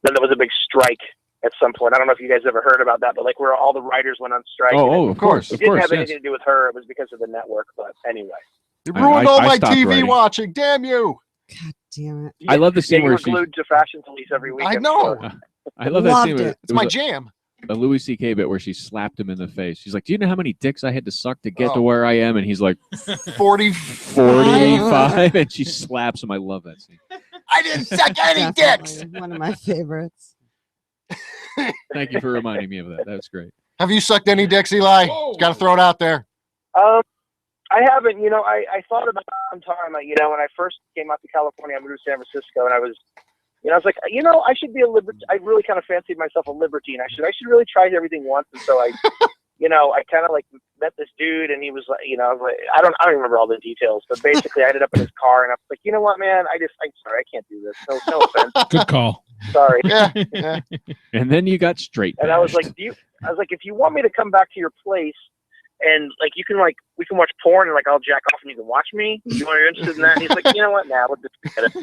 then there was a big strike at some point. I don't know if you guys ever heard about that, but like where all the writers went on strike. Oh, of course. It didn't have anything to do with her. It was because of the network. But anyway, it ruined all my TV watching. Damn you! God damn it! I love the scene where she's glued to Fashion Police every week. I know. I love that scene. It's my jam. A Louis C.K. bit where she slapped him in the face. She's like, "Do you know how many dicks I had to suck to get to where I am?" And he's like, 45, and she slaps him. I love that scene. I didn't suck any dicks. One of my favorites. Thank you for reminding me of that. That's great. Have you sucked any dicks, Eli? Got to throw it out there. I haven't. I thought about it one time. When I first came out to California, I moved to San Francisco, and I was like, I should be a I really kind of fancied myself a libertine. I should really try everything once. And so I kind of like met this dude, and he was like, I don't remember all the details, but basically I ended up in his car, and I was like, you know what, man, I'm sorry, I can't do this. No offense. Good call. Sorry. Yeah. And then you got straight. And I was like, if you want me to come back to your place, and like we can watch porn, and like I'll jack off and you can watch me. You're interested in that? And he's like, you know what? Nah, we'll just forget it.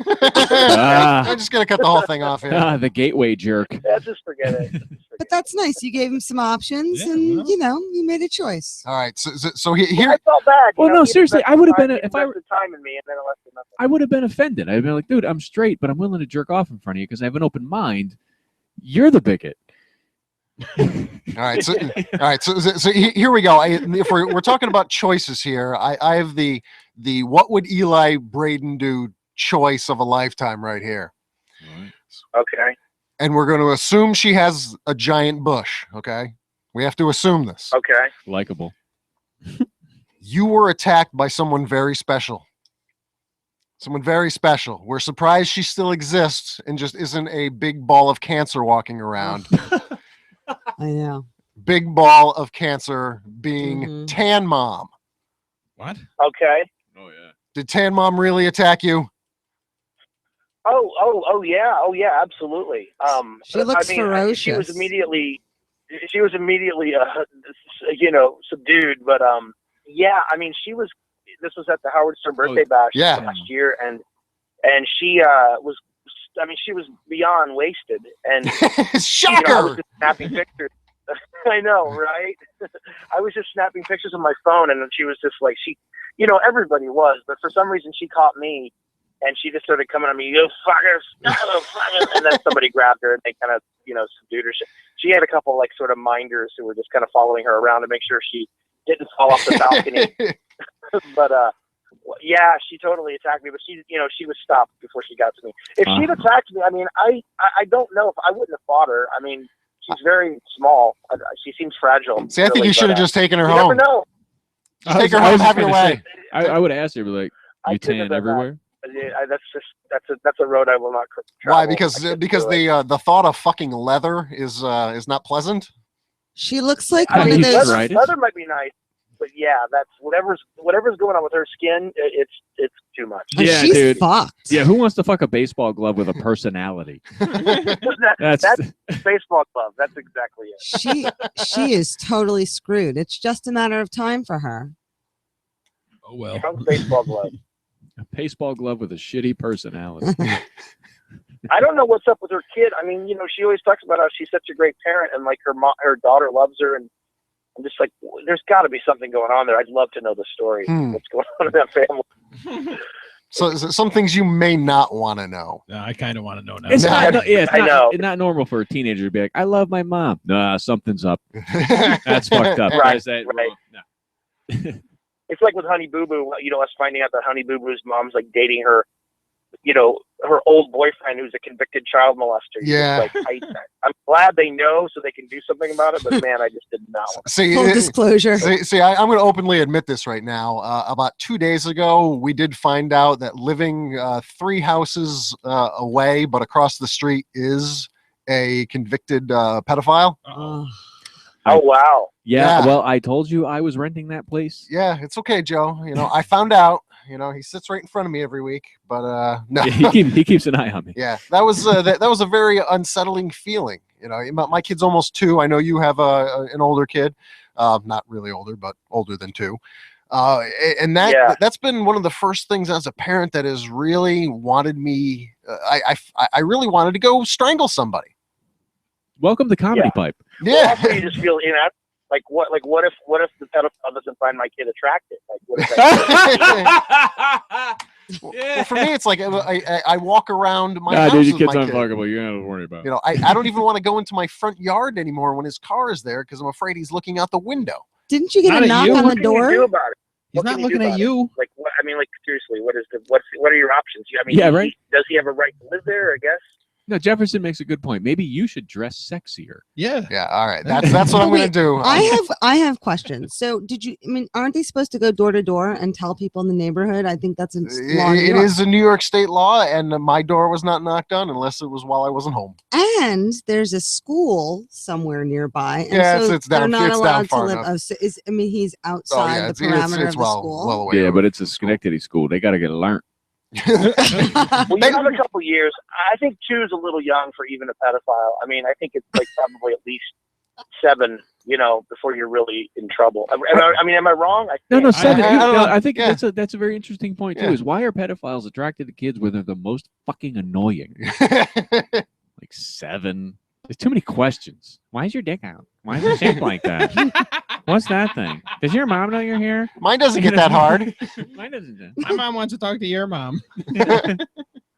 I'm just gonna cut the whole thing off here. The gateway jerk. Yeah, just forget it. But that's nice. You gave him some options, and you made a choice. All right. So here. I felt bad. Well, no, seriously, I would have been if I the time in me, and then I left with nothing. I would have been offended. I'd been like, dude, I'm straight, but I'm willing to jerk off in front of you because I have an open mind. You're the bigot. All right, so here we go. If we're talking about choices here, I have the what would Eli Braden do choice of a lifetime right here. Okay. And we're going to assume she has a giant bush. Okay, we have to assume this. Okay. Likeable. You were attacked by someone very special. Someone very special. We're surprised she still exists and just isn't a big ball of cancer walking around. I know. Big ball of cancer being Tan Mom. What? Okay. Oh yeah. Did Tan Mom really attack you? Oh yeah, absolutely. She looks ferocious. She was immediately, subdued. But yeah, I mean, this was at the Howard Stern birthday bash last year, and she was, I mean, she was beyond wasted, and shocker. I was just snapping pictures. I know, right? I was just snapping pictures on my phone, and then she was just like, everybody was, but for some reason she caught me, and she just started coming at me, you fuckers, and then somebody grabbed her and they kind of, subdued her. She had a couple like sort of minders who were just kind of following her around to make sure she didn't fall off the balcony. But yeah, she totally attacked me, but she was stopped before she got to me. If she'd attacked me, I mean, I don't know if I wouldn't have fought her. I mean, she's very small. She seems fragile. See, I think you should have just taken her home. You never know. Just take her home, have your way. I would ask her, like, you tan everywhere? That's a road I will not travel. Why? Because the thought of fucking leather is not pleasant. She looks like I one mean, of those. leather might be nice, but yeah, that's whatever's going on with her skin. It's too much. Yeah, she's dude. fucked. Yeah, who wants to fuck a baseball glove with a personality? That's baseball glove. That's exactly it. She is totally screwed. It's just a matter of time for her. Oh well. Trump's baseball glove. A baseball glove with a shitty personality. I don't know what's up with her kid. I mean, she always talks about how she's such a great parent, and like her daughter loves her, and I'm just like, there's got to be something going on there. I'd love to know the story. What's going on in that family? So some things you may not want to know. No, I kind of want to know now. It's not normal for a teenager to be like, I love my mom. Nah, something's up. That's fucked up. Right. No. It's like with Honey Boo Boo, us finding out that Honey Boo Boo's mom's like dating her, her old boyfriend who's a convicted child molester. Yeah. I'm glad they know so they can do something about it, but man, I just did not want to. See, Full disclosure. See, I'm going to openly admit this right now. About 2 days ago, we did find out that living 3 houses away, but across the street, is a convicted pedophile. Oh, wow. Yeah, well, I told you I was renting that place. Yeah, it's okay, Joe. I found out. He sits right in front of me every week, but no. Yeah, he keeps an eye on me. Yeah, that was that was a very unsettling feeling. My kid's almost 2. I know you have an older kid, not really older, but older than 2. And that's been one of the first things as a parent that has really wanted me. I really wanted to go strangle somebody. Welcome to Comedypipe. Yeah. Well, also you just feel like what if the pedophile doesn't find my kid attractive? Like what if that Well, for me, it's like I walk around my house dude, your with kid's my kid. unfuckable. You don't have to worry about it. I don't even want to go into my front yard anymore when his car is there because I'm afraid he's looking out the window. Didn't you get a knock on the door? What can you do about it? He's not looking at you. Like what? I mean, like seriously, what are your options? I mean, Yeah, right. Does he have a right to live there? I guess. No, Jefferson makes a good point. Maybe you should dress sexier. Yeah. Yeah. All right. That's what I'm going to do. I have questions. So aren't they supposed to go door to door and tell people in the neighborhood? I think that's a law. It is a New York State law, and my door was not knocked on unless it was while I wasn't home. And there's a school somewhere nearby. And Yeah, so it's down. They're not It's allowed down far to live. enough. He's outside the parameter of the school. Well away Yeah, from but it's a Schenectady school. They got to get learned. Well, you have a couple years. I think 2 is a little young for even a pedophile. I mean, I think it's like probably at least 7, before you're really in trouble. I mean, am I wrong? No, 7. I think yeah. that's a very interesting point too. Yeah. Is why are pedophiles attracted to kids when they're the most fucking annoying? Like 7. There's too many questions. Why is your dick out? Why is it shaped like that? What's that thing? Does your mom know you're here? Mine doesn't get that hard. Mine doesn't. My mom wants to talk to your mom.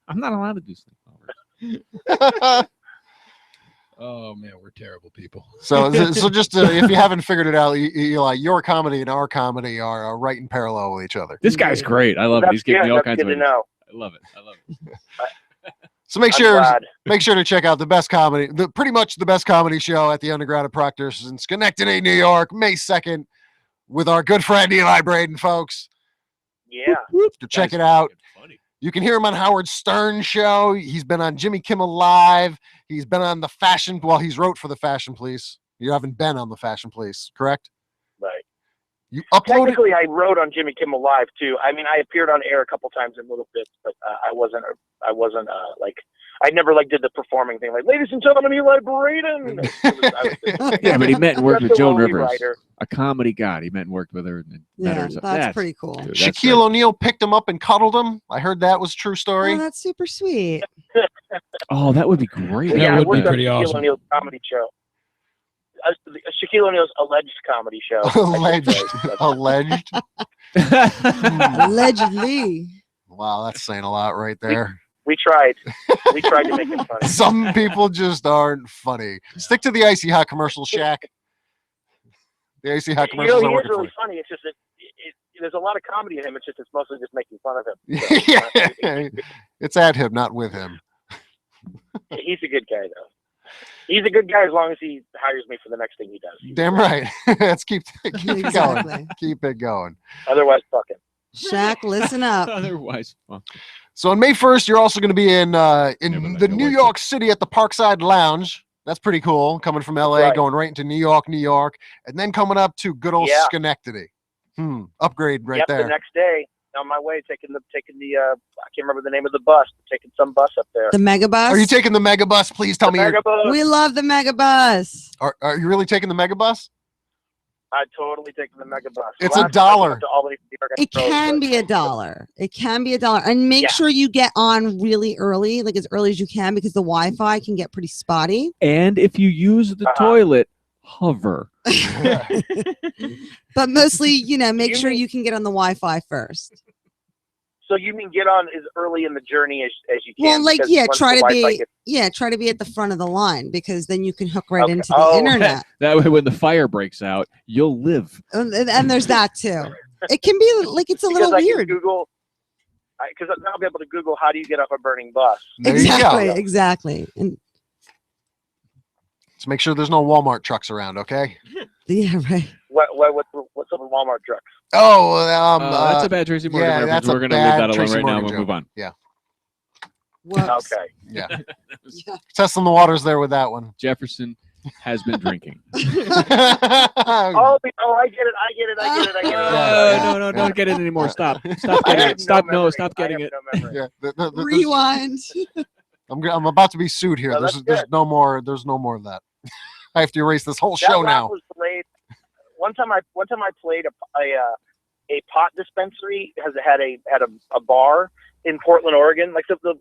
I'm not allowed to do sleepovers. Oh man, we're terrible people. So just if you haven't figured it out, Eli, your comedy and our comedy are right in parallel with each other. This guy's great. I love it. He's giving me all kinds of good to know. I love it. I love it. So make sure to check out the best comedy, pretty much the best comedy show at the Underground at Proctor's in Schenectady, New York, May 2nd, with our good friend Eli Braden, folks. Yeah. To check it out. You can hear him on Howard Stern's show. He's been on Jimmy Kimmel Live. He's been on the Fashion. Well, he's wrote for the Fashion Police. You haven't been on the Fashion Police, correct? Right. You uploaded. Technically, I wrote on Jimmy Kimmel Live too. I mean, I appeared on air a couple times in little bits, but I wasn't like. I never did the performing thing. Like, ladies and gentlemen, Eli Braden. Yeah, but he met and worked with That's the Joan lonely Rivers, witer. a comedy god. He met and worked with her. And met her. That's pretty cool. Dude, that's Shaquille O'Neal picked him up and cuddled him. I heard that was true story. Oh, that's super sweet. Oh, that would be great. That Yeah, would I worked be on pretty Shaquille awesome. O'Neal's comedy show. Shaquille O'Neal's alleged comedy show. Alleged. Allegedly. Wow, that's saying a lot right there. We tried. We tried to make it funny. Some people just aren't funny. Stick to the Icy Hot commercial, Shaq. The Icy Hot commercials He are is working really for funny. It's just that there's a lot of comedy in him. It's mostly just making fun of him. you. Yeah, it's at him, not with him. He's a good guy, though. He's a good guy as long as he hires me for the next thing he does. Damn right. Let's keep it Exactly. going. Keep it going. Otherwise, fuck him. Shaq, listen up. Otherwise, fuck. So on May 1st, you're also going to be in Never the know New what York City at the Parkside Lounge. That's pretty cool. Coming from LA, Right. going right into New York, and then coming up to good old Yeah. Schenectady. Upgrade right Yep, there. the next day, on my way, taking the I can't remember the name of the bus, but taking some bus up there. The megabus. Are you taking the megabus? Please tell me. Megabus. We love the megabus. Are you really taking the megabus? I'd totally take the megabus. It's Last $1. time I went to Albany, New York, I It drove, can but- be $1. It can be $1. And make Yeah. sure you get on really early, like as early as you can, because the Wi-Fi can get pretty spotty. And if you use the toilet, hover. But mostly, make You sure mean- you can get on the Wi-Fi first. So you mean get on as early in the journey as you can? Well, like, because yeah, once try the to Wi-Fi be, try to be at the front of the line, because then you can hook right Okay. into the Oh. internet. That way, when the fire breaks out, you'll live. And there's that too. It can be like, it's a because little I can weird. Google. Because now I'll be able to Google how do you get off a burning bus. There you go. Exactly. And Let's make sure there's no Walmart trucks around, okay? yeah, right. What's up with Walmart trucks? Oh, That's a bad Tracy Morgan yeah, reference. that's a We're going to leave bad that alone Tracy right now. Morgan We'll joke. move on. Yeah. Whoops. Okay. Yeah. Yeah. Testing the waters there with that one. Jefferson has been drinking. Oh, I get it. No, don't get it anymore. Stop getting it. Stop getting it. Yeah, there's- Rewind. I'm about to be sued here. No, There's that's no more of that. I have to erase this whole That show laugh now. was delayed. One time I played a pot dispensary had a bar in Portland, Oregon. Like the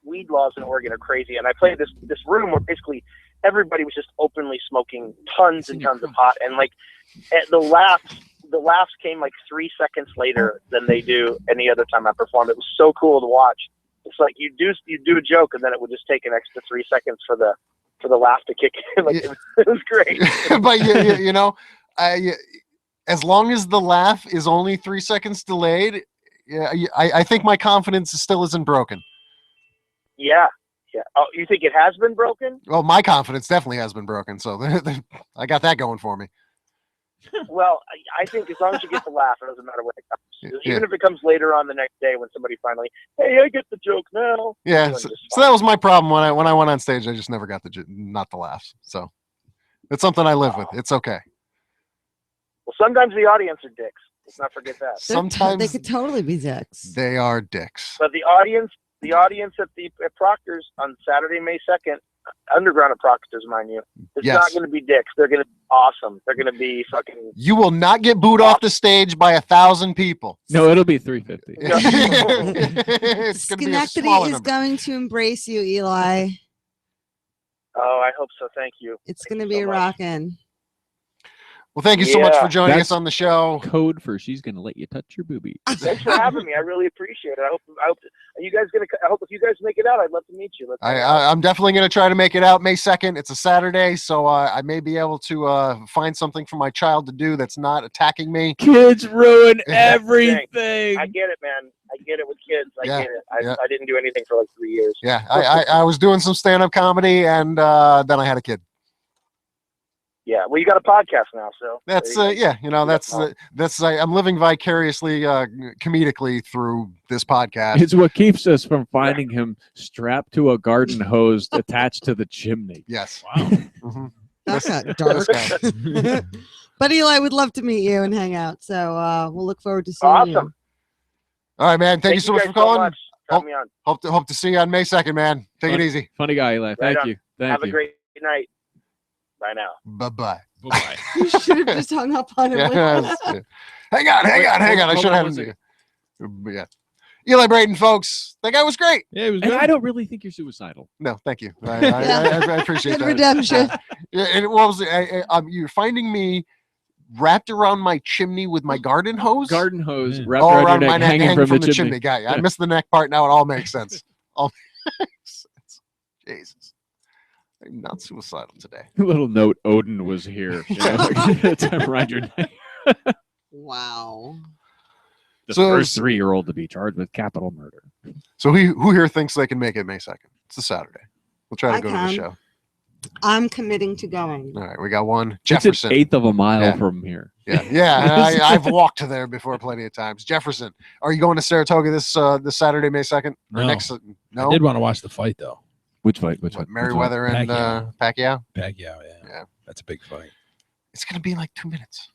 weed laws in Oregon are crazy. And I played this room where basically everybody was just openly smoking tons and tons of pot. And like the laughs came like 3 seconds later than they do any other time I performed. It was so cool to watch. It's like you do a joke and then it would just take an extra 3 seconds for the laugh to kick in. Like, it was great. But as long as the laugh is only 3 seconds delayed, I think my confidence still isn't broken. Yeah. Oh, you think it has been broken? Well, my confidence definitely has been broken, so I got that going for me. Well, I think as long as you get the laugh, it doesn't matter when it comes. Yeah. Even if it comes later on the next day when somebody finally, hey, I get the joke now. Yeah, Doing so just that fine. was my problem when I went on stage. I just never got not the laughs. So it's something I live with. It's okay. Well, sometimes the audience are dicks. Let's not forget that. Sometimes they could totally be dicks. they are dicks. But the audience at Proctor's on Saturday, May 2nd, underground at Proctor's, mind you, it's Yes. not going to be dicks. They're going to be awesome. They're going to be fucking. You will not get booed off the stage by 1,000 people. No, it'll be 350. It's gonna be a Schenectady smaller is number. going to embrace you, Eli. Oh, I hope so. Thank you. It's Thank going to you be so much. rocking. Well, thank you so much Yeah. for joining That's- us on the show. Code for she's gonna let you touch your boobie. Thanks for having me. I really appreciate it. I hope are you guys gonna. I hope if you guys make it out, I'd love to meet you. Let's hang out. I'm definitely going to try to make it out May 2nd. It's a Saturday, so I may be able to find something for my child to do that's not attacking me. Kids ruin everything. I get it, man. I get it with kids. I Yeah, get it. yeah. I didn't do anything for like 3 years. Yeah, I was doing some stand-up comedy, and then I had a kid. Yeah. Well, you got a podcast now, so That's there you go. yeah, you know, that's I'm living vicariously, comedically through this podcast. It's what keeps us from finding him strapped to a garden hose attached to the chimney. Yes. Wow. Mhm. That got dark. But Eli, would love to meet you and hang out. So we'll look forward to seeing you. Awesome. All right, man. Thank you so much guys for calling. much for having me on. Hope to see you on May 2nd, man. Take it easy. Funny guy, Eli. Thank on. you. Thank Have you. a great night. Bye now. Bye-bye. Bye-bye. You should have just hung up on him. Yes. Like, Hang on. I should have had yeah. Eli Braden, folks. That guy was great. Yeah, it was And good. I don't really think you're suicidal. No, thank you. I appreciate Good that. redemption. Yeah, and what was it? You're finding me wrapped around my chimney with my garden hose? Garden hose Yeah. wrapped all around around your my neck, neck, hanging from the chimney. guy. I Yeah. missed the neck part. Now it all makes sense. All makes sense. Jesus. I'm not suicidal today. Little note: Odin was here. You know, time around your neck. Wow. The So- first 3-year-old to be charged with capital murder. So who here thinks they can make it May 2nd? It's a Saturday. We'll try to I go to the can. show. I'm committing to going. All right, we got one. It's Jefferson. an eighth of a mile Yeah. from here. Yeah. I've walked there before plenty of times. Jefferson, are you going to Saratoga this Saturday, May 2nd? Or No. next? I No. did want to watch the fight though. Which fight? Which What, fight? Merriweather and Pacquiao? Pacquiao, yeah. Yeah. That's a big fight. It's gonna be like 2 minutes.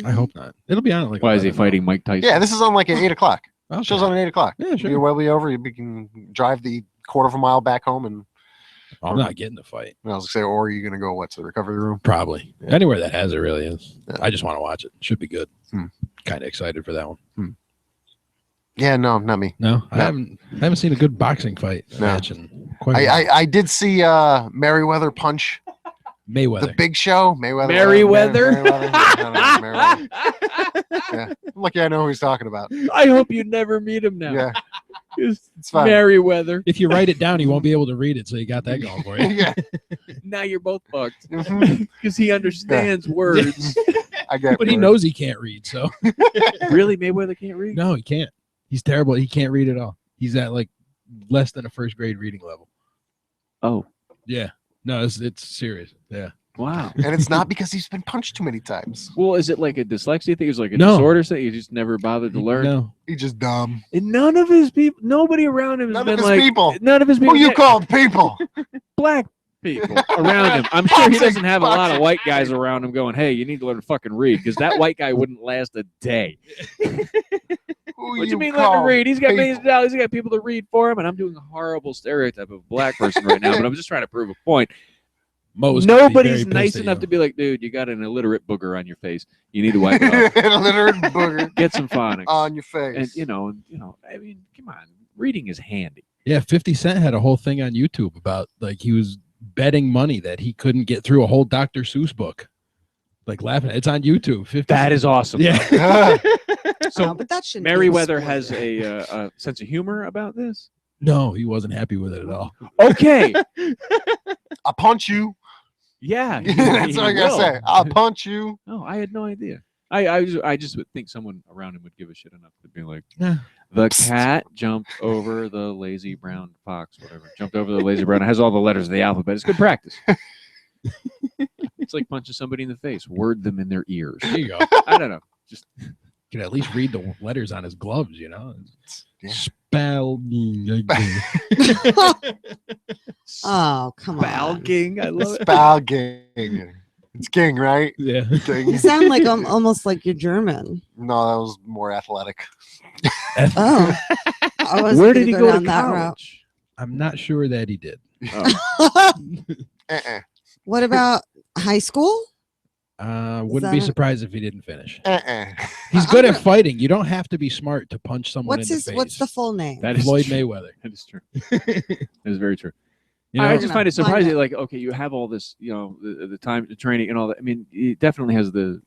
I hope not. It'll be on at like Why is he 11, fighting Mike Tyson? Yeah, this is on like at 8 o'clock. though. Show's Okay. on at 8 o'clock. Yeah, sure. You're well be over. You can drive the quarter of a mile back home, and I'm not getting the fight. I was gonna say, or are you gonna go what to the recovery room? Probably. Yeah. Anywhere that has it really is. Yeah. I just want to watch it. Should be good. Hmm. Kind of excited for that one. Yeah, no, not me. No, I No. haven't seen a good boxing fight No. match in quite a while. I did see Merriweather punch Mayweather. the Big Show. Mayweather. Merriweather? Merriweather. No, Merriweather. Yeah. I'm lucky I know who he's talking about. I hope you never meet him now. Yeah, It's it's fine. Merriweather. If you write it down, you won't be able to read it. So you got that going for you. Yeah. Now you're both fucked Mhm. because he understands words. I get But he it. knows he can't read. So Really, Mayweather can't read? no, he can't. He's terrible. He can't read at all. He's at like less than a first grade reading level. Oh, Yeah. No, it's serious. Yeah. wow. And it's not because he's been punched too many times. Well, is it like a dyslexia thing? Is it like a No. disorder thing? You just never bothered to learn? No. He's just dumb. And none of his people, nobody around him has None of been his like, people. none of his people. Who you call people? Black people around him. I'm sure he Boxing, doesn't have a lot of boxing. white guys around him going, hey, you need to learn to fucking read because that white guy wouldn't last a day. Who What you mean let call him read? He's got people? millions of dollars. He's got people to read for him, and I'm doing a horrible stereotype of a black person right now, but I'm just trying to prove a point. Mo's gonna be Nobody's very nice pissed at enough you. to be like, dude, you got an illiterate booger on your face. You need to wipe it off. An illiterate booger Get some phonics. on your face. And I mean, come on, reading is handy. Yeah, 50 Cent had a whole thing on YouTube about like he was betting money that he couldn't get through a whole Dr. Seuss book. Like laughing. It's on YouTube. 50 That Cent. is awesome. Yeah. So But that shouldn't be Merriweather spoiled. has a sense of humor about this. No, he wasn't happy with it at all. Okay. I'll punch you. Yeah. That's he what I gotta will. say. I'll punch you. No, I had no idea. I just would think someone around him would give a shit enough to be like, Yeah. the cat jumped over the lazy brown fox, whatever. Jumped over the lazy brown. It has all the letters of the alphabet. It's good practice. It's like punching somebody in the face. Word them in their ears. There you go. I don't know. Just You can at least read the letters on his gloves, you know? Yeah. Spell. Oh, come on. balking. I love it. Spell gang. It's king, right? Yeah. King. You sound like almost like you're German. No, that was more athletic. Oh. I wasn't Where gonna did he go to down that route. college? I'm not sure that he did. Oh. Uh-uh. What about high school? Wouldn't that be a- surprised if he didn't finish. Uh-uh. He's good at fighting. You don't have to be smart to punch someone What's in his? the face. What's the full name? That is Floyd true. Mayweather. That is true. That is very true. You know, I just find it Find surprising. out. Like, okay, you have all this, the time, the training, and all that. I mean, he definitely has the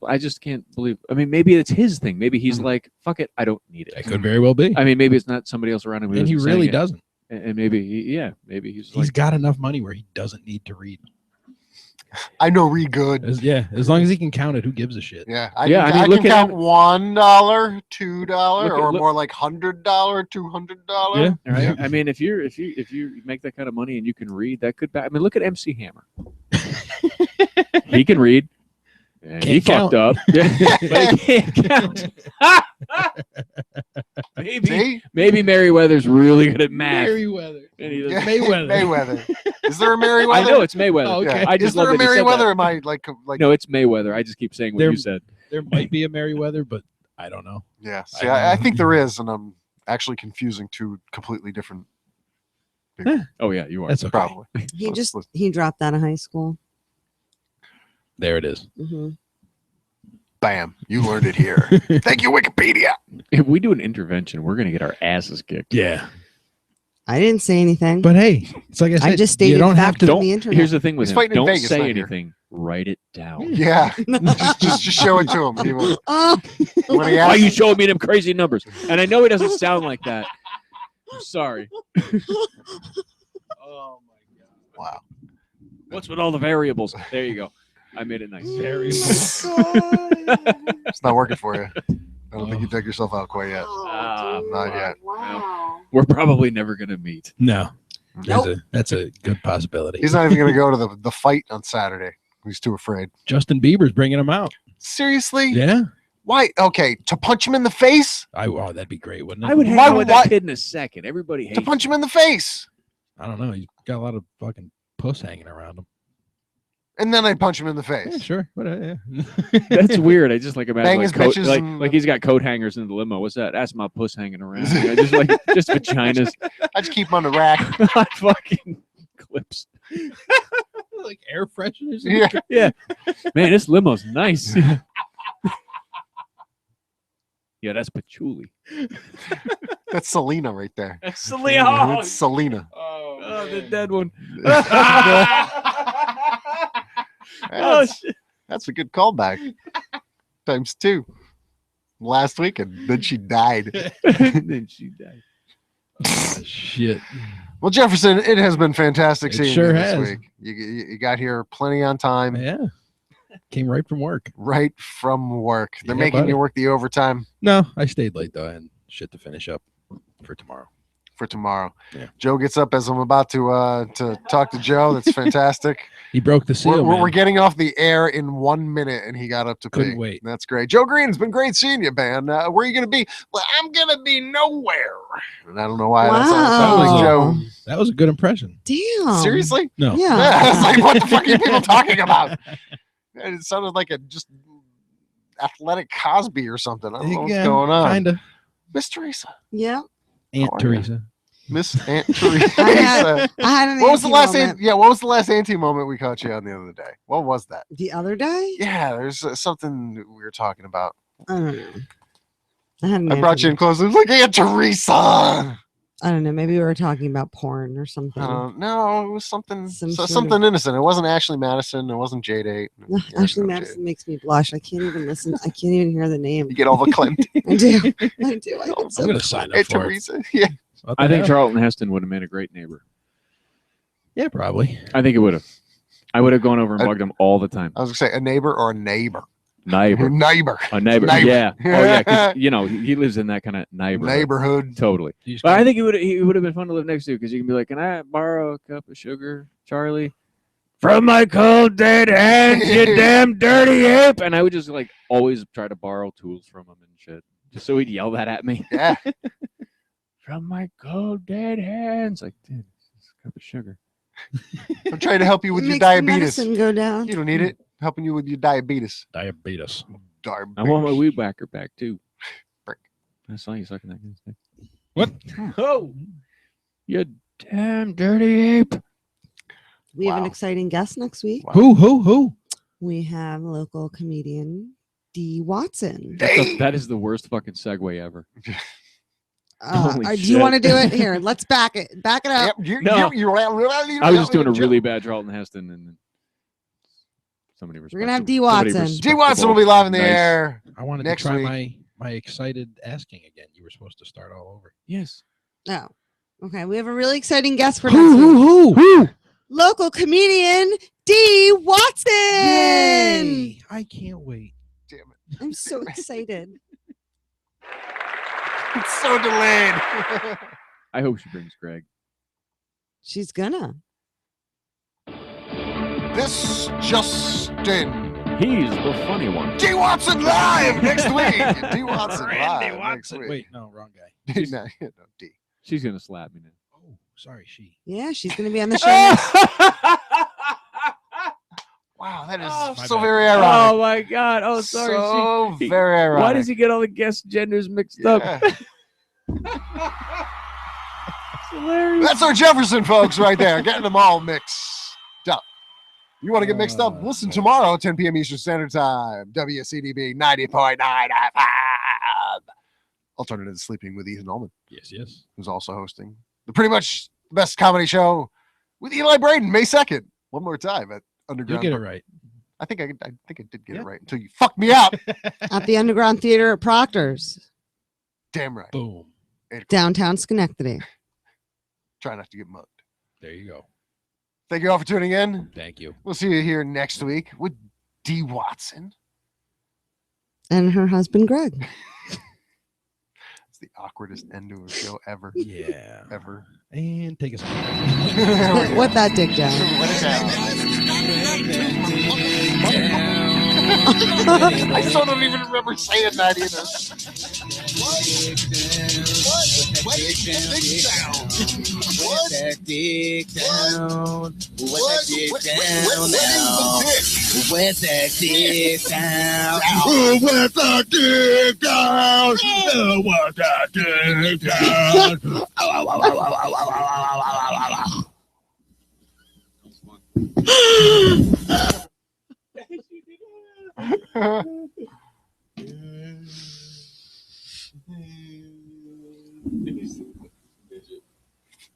I just can't believe. I mean, maybe it's his thing. Maybe he's like, "Fuck it, I don't need it." That could very well be. I mean, maybe it's not somebody else around him. And he isn't really saying it. doesn't. And maybe, maybe he's like, Got enough money where he doesn't need to read. I know read good. As long as he can count it, who gives a shit? Yeah, I mean, I look can at count him- $1, $2, or look- more like $100, $200. Yeah. right? Yeah. I mean, if you make that kind of money and you can read, that could. I mean, look at MC Hammer. He can read. And he Can't fucked up. Yeah, but he can't count. Maybe Merriweather's really good at math. Merriweather. And he doesn't- Yeah. Mayweather. Mayweather. Is there a Merriweather? I know it's Mayweather. Oh, okay. Yeah. I just Is there love a that he said Merriweather? that. Am I like No, it's Mayweather. I just keep saying what There- you said. There might be a Merriweather, but I don't know. Yeah. See, I I know. think there is, and I'm actually confusing two completely different people. Oh yeah, you are. That's okay. Probably. He dropped out of high school. There it is. Hmm. Bam! You learned it here. Thank you, Wikipedia. If we do an intervention, we're gonna get our asses kicked. Yeah. I didn't say anything. But hey, it's like I said, I just stated you don't have fact to. from Don't. the internet. Here's the thing with He's him. fighting in Don't Vegas, say not here. anything. Write it down. Yeah. just show it to him. He will- Oh. when he Why are asks, you showing me them crazy numbers? And I know he doesn't sound like that. I'm sorry. Oh my god. wow. What's with all the variables? There you go. I made it nice. It's not working for you. I don't think you dug yourself out quite yet. Not yet. Wow. We're probably never gonna meet. No. Nope. That's a good possibility. He's not even going to go to the fight on Saturday. He's too afraid. Justin Bieber's bringing him out. Seriously? Yeah. Why? Okay, to punch him in the face? Oh, that'd be great, wouldn't it? I would hang Why- out with why- that kid in a second. Everybody hates To punch him in the face. I don't know. He's got a lot of fucking puss hanging around him. And then I'd punch him in the Yeah, face. sure. Yeah. That's weird. I just like imagine Bang like, his coat, bitches like, and- like he's got coat hangers in the limo. What's that? That's my puss hanging around. Yeah, just like just vaginas. I just keep him on the rack. on fucking clips. Like air fresheners. Yeah. Yeah. Man, this limo's nice. Yeah, that's patchouli. That's Selena right there. That's Selena. It's Selena. Oh, the dead one. Oh, That's, that's a good callback. Times 2. Last week, and then she died. Then she died. Shit. Well, Jefferson, it has been fantastic It seeing sure you this has. week. You got here plenty on time, Yeah. Came right from work. right from work. They're Yeah, making buddy. you work the overtime No, I stayed late though. I had shit to finish up for tomorrow. for tomorrow. Yeah. Joe gets up as I'm about to talk to Joe. That's fantastic. He broke the seal. We're man. getting off the air in 1 minute, and he got up to Couldn't pee. wait. That's great. Joe Green, it's been great seeing you, man. Where are you going to be? Well, I'm going to be nowhere. And I don't know why that sounds like Wow. Joe. That was a good impression. Damn. Seriously? No. Yeah. I was like, what the fuck are you people talking about? It sounded like a just athletic Cosby or something. I don't know what's Yeah, going on. Kinda. Miss Teresa. Yeah. Aunt How are Teresa. Miss Aunt Teresa. I had an What was the last moment. what was the last auntie moment we caught you on the other day? What was that? The other day? Yeah, there's something that we were talking about. I don't know. I had an I brought you in close. It was like Aunt Teresa. I don't know. Maybe we were talking about porn or something. No, it was something Some sort something innocent. It wasn't Ashley Madison. It wasn't J-Date. Ugh, Yeah, Ashley no Madison J-Date. makes me blush. I can't even listen. I can't even hear the name. You get all the clamped. I do. I do. I get so I'm gonna sign up Aunt for it. Teresa. Yeah. What the I think hell? Charlton Heston would have made a great neighbor. Yeah, probably. I think it would have. I would have gone over and bugged him all the time. I was gonna say a neighbor or a neighbor. Neighbor. Neighbor. A neighbor. Neighbor. Yeah. Oh yeah. 'Cause, you know, he lives in that kind of neighborhood. Neighborhood. Totally. You just But I gotta- think he would have been fun to live next to because you can be like, "Can I borrow a cup of sugar, Charlie?" From my cold dead hands, you damn dirty ape! And I would just like always try to borrow tools from him and shit, just so he'd yell that at me. Yeah. From my cold dead hands, like, dude, it's a cup of sugar. I'm trying to help you with It your makes the diabetes. medicine go down. You don't need it. Helping you with your diabetes. diabetes. I want my weed whacker back too. Frick. I saw you sucking that guy's dick. What? Oh, you damn dirty ape! We have an Wow. exciting guest next week. Wow. Who? We have local comedian D. Watson. That is the worst fucking segue ever. Holy Do you shit. want to do it? Here, let's back it. Back it up. No. I was just doing a really bad Charlton Heston, and Somebody We're gonna have D. somebody Watson. D. Watson will be live in the Nice. air. I wanted Next to try week. my excited asking again. You were supposed to start all over. Yes. Oh, okay. We have a really exciting guest for next week. Who? Local comedian D. Watson. Yay! I can't wait. Damn it. I'm so excited. It's so delayed. I hope she brings Greg. She's gonna. This just in. He's the funny one. D. Watson live next week. D. Watson live next week. Wait, no, wrong guy. No, D. She's gonna slap me now. Oh, sorry, she. Yeah, she's gonna be on the show next. Wow, that is Oh, so my very bad. ironic. Oh my God! Oh, sorry. So He- very ironic. Why does he get all the guest genders mixed up? Yeah. It's hilarious. That's our Jefferson folks right there, getting them all mixed up. You want to get mixed up? Listen tomorrow, 10 p.m. Eastern Standard Time, WCDB 90.9 FM. Alternative to Sleeping with Ethan Ullman, Yes. who's also hosting the pretty much the best comedy show with Eli Braden, May 2nd. One more time at You'll Underground. get it right. I think I did get Yeah. it right until you fucked me up. At the Underground Theater at Proctor's, Damn right. Boom. downtown Schenectady. Try not to get mugged. There you go. Thank you all for tuning in. Thank you. We'll see you here next week with D. Watson. And her husband, Greg. It's the awkwardest end to a show ever. Yeah. Ever. And take us. What that dick down. Let it down. I still don't even remember saying that either.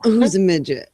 Who's a midget?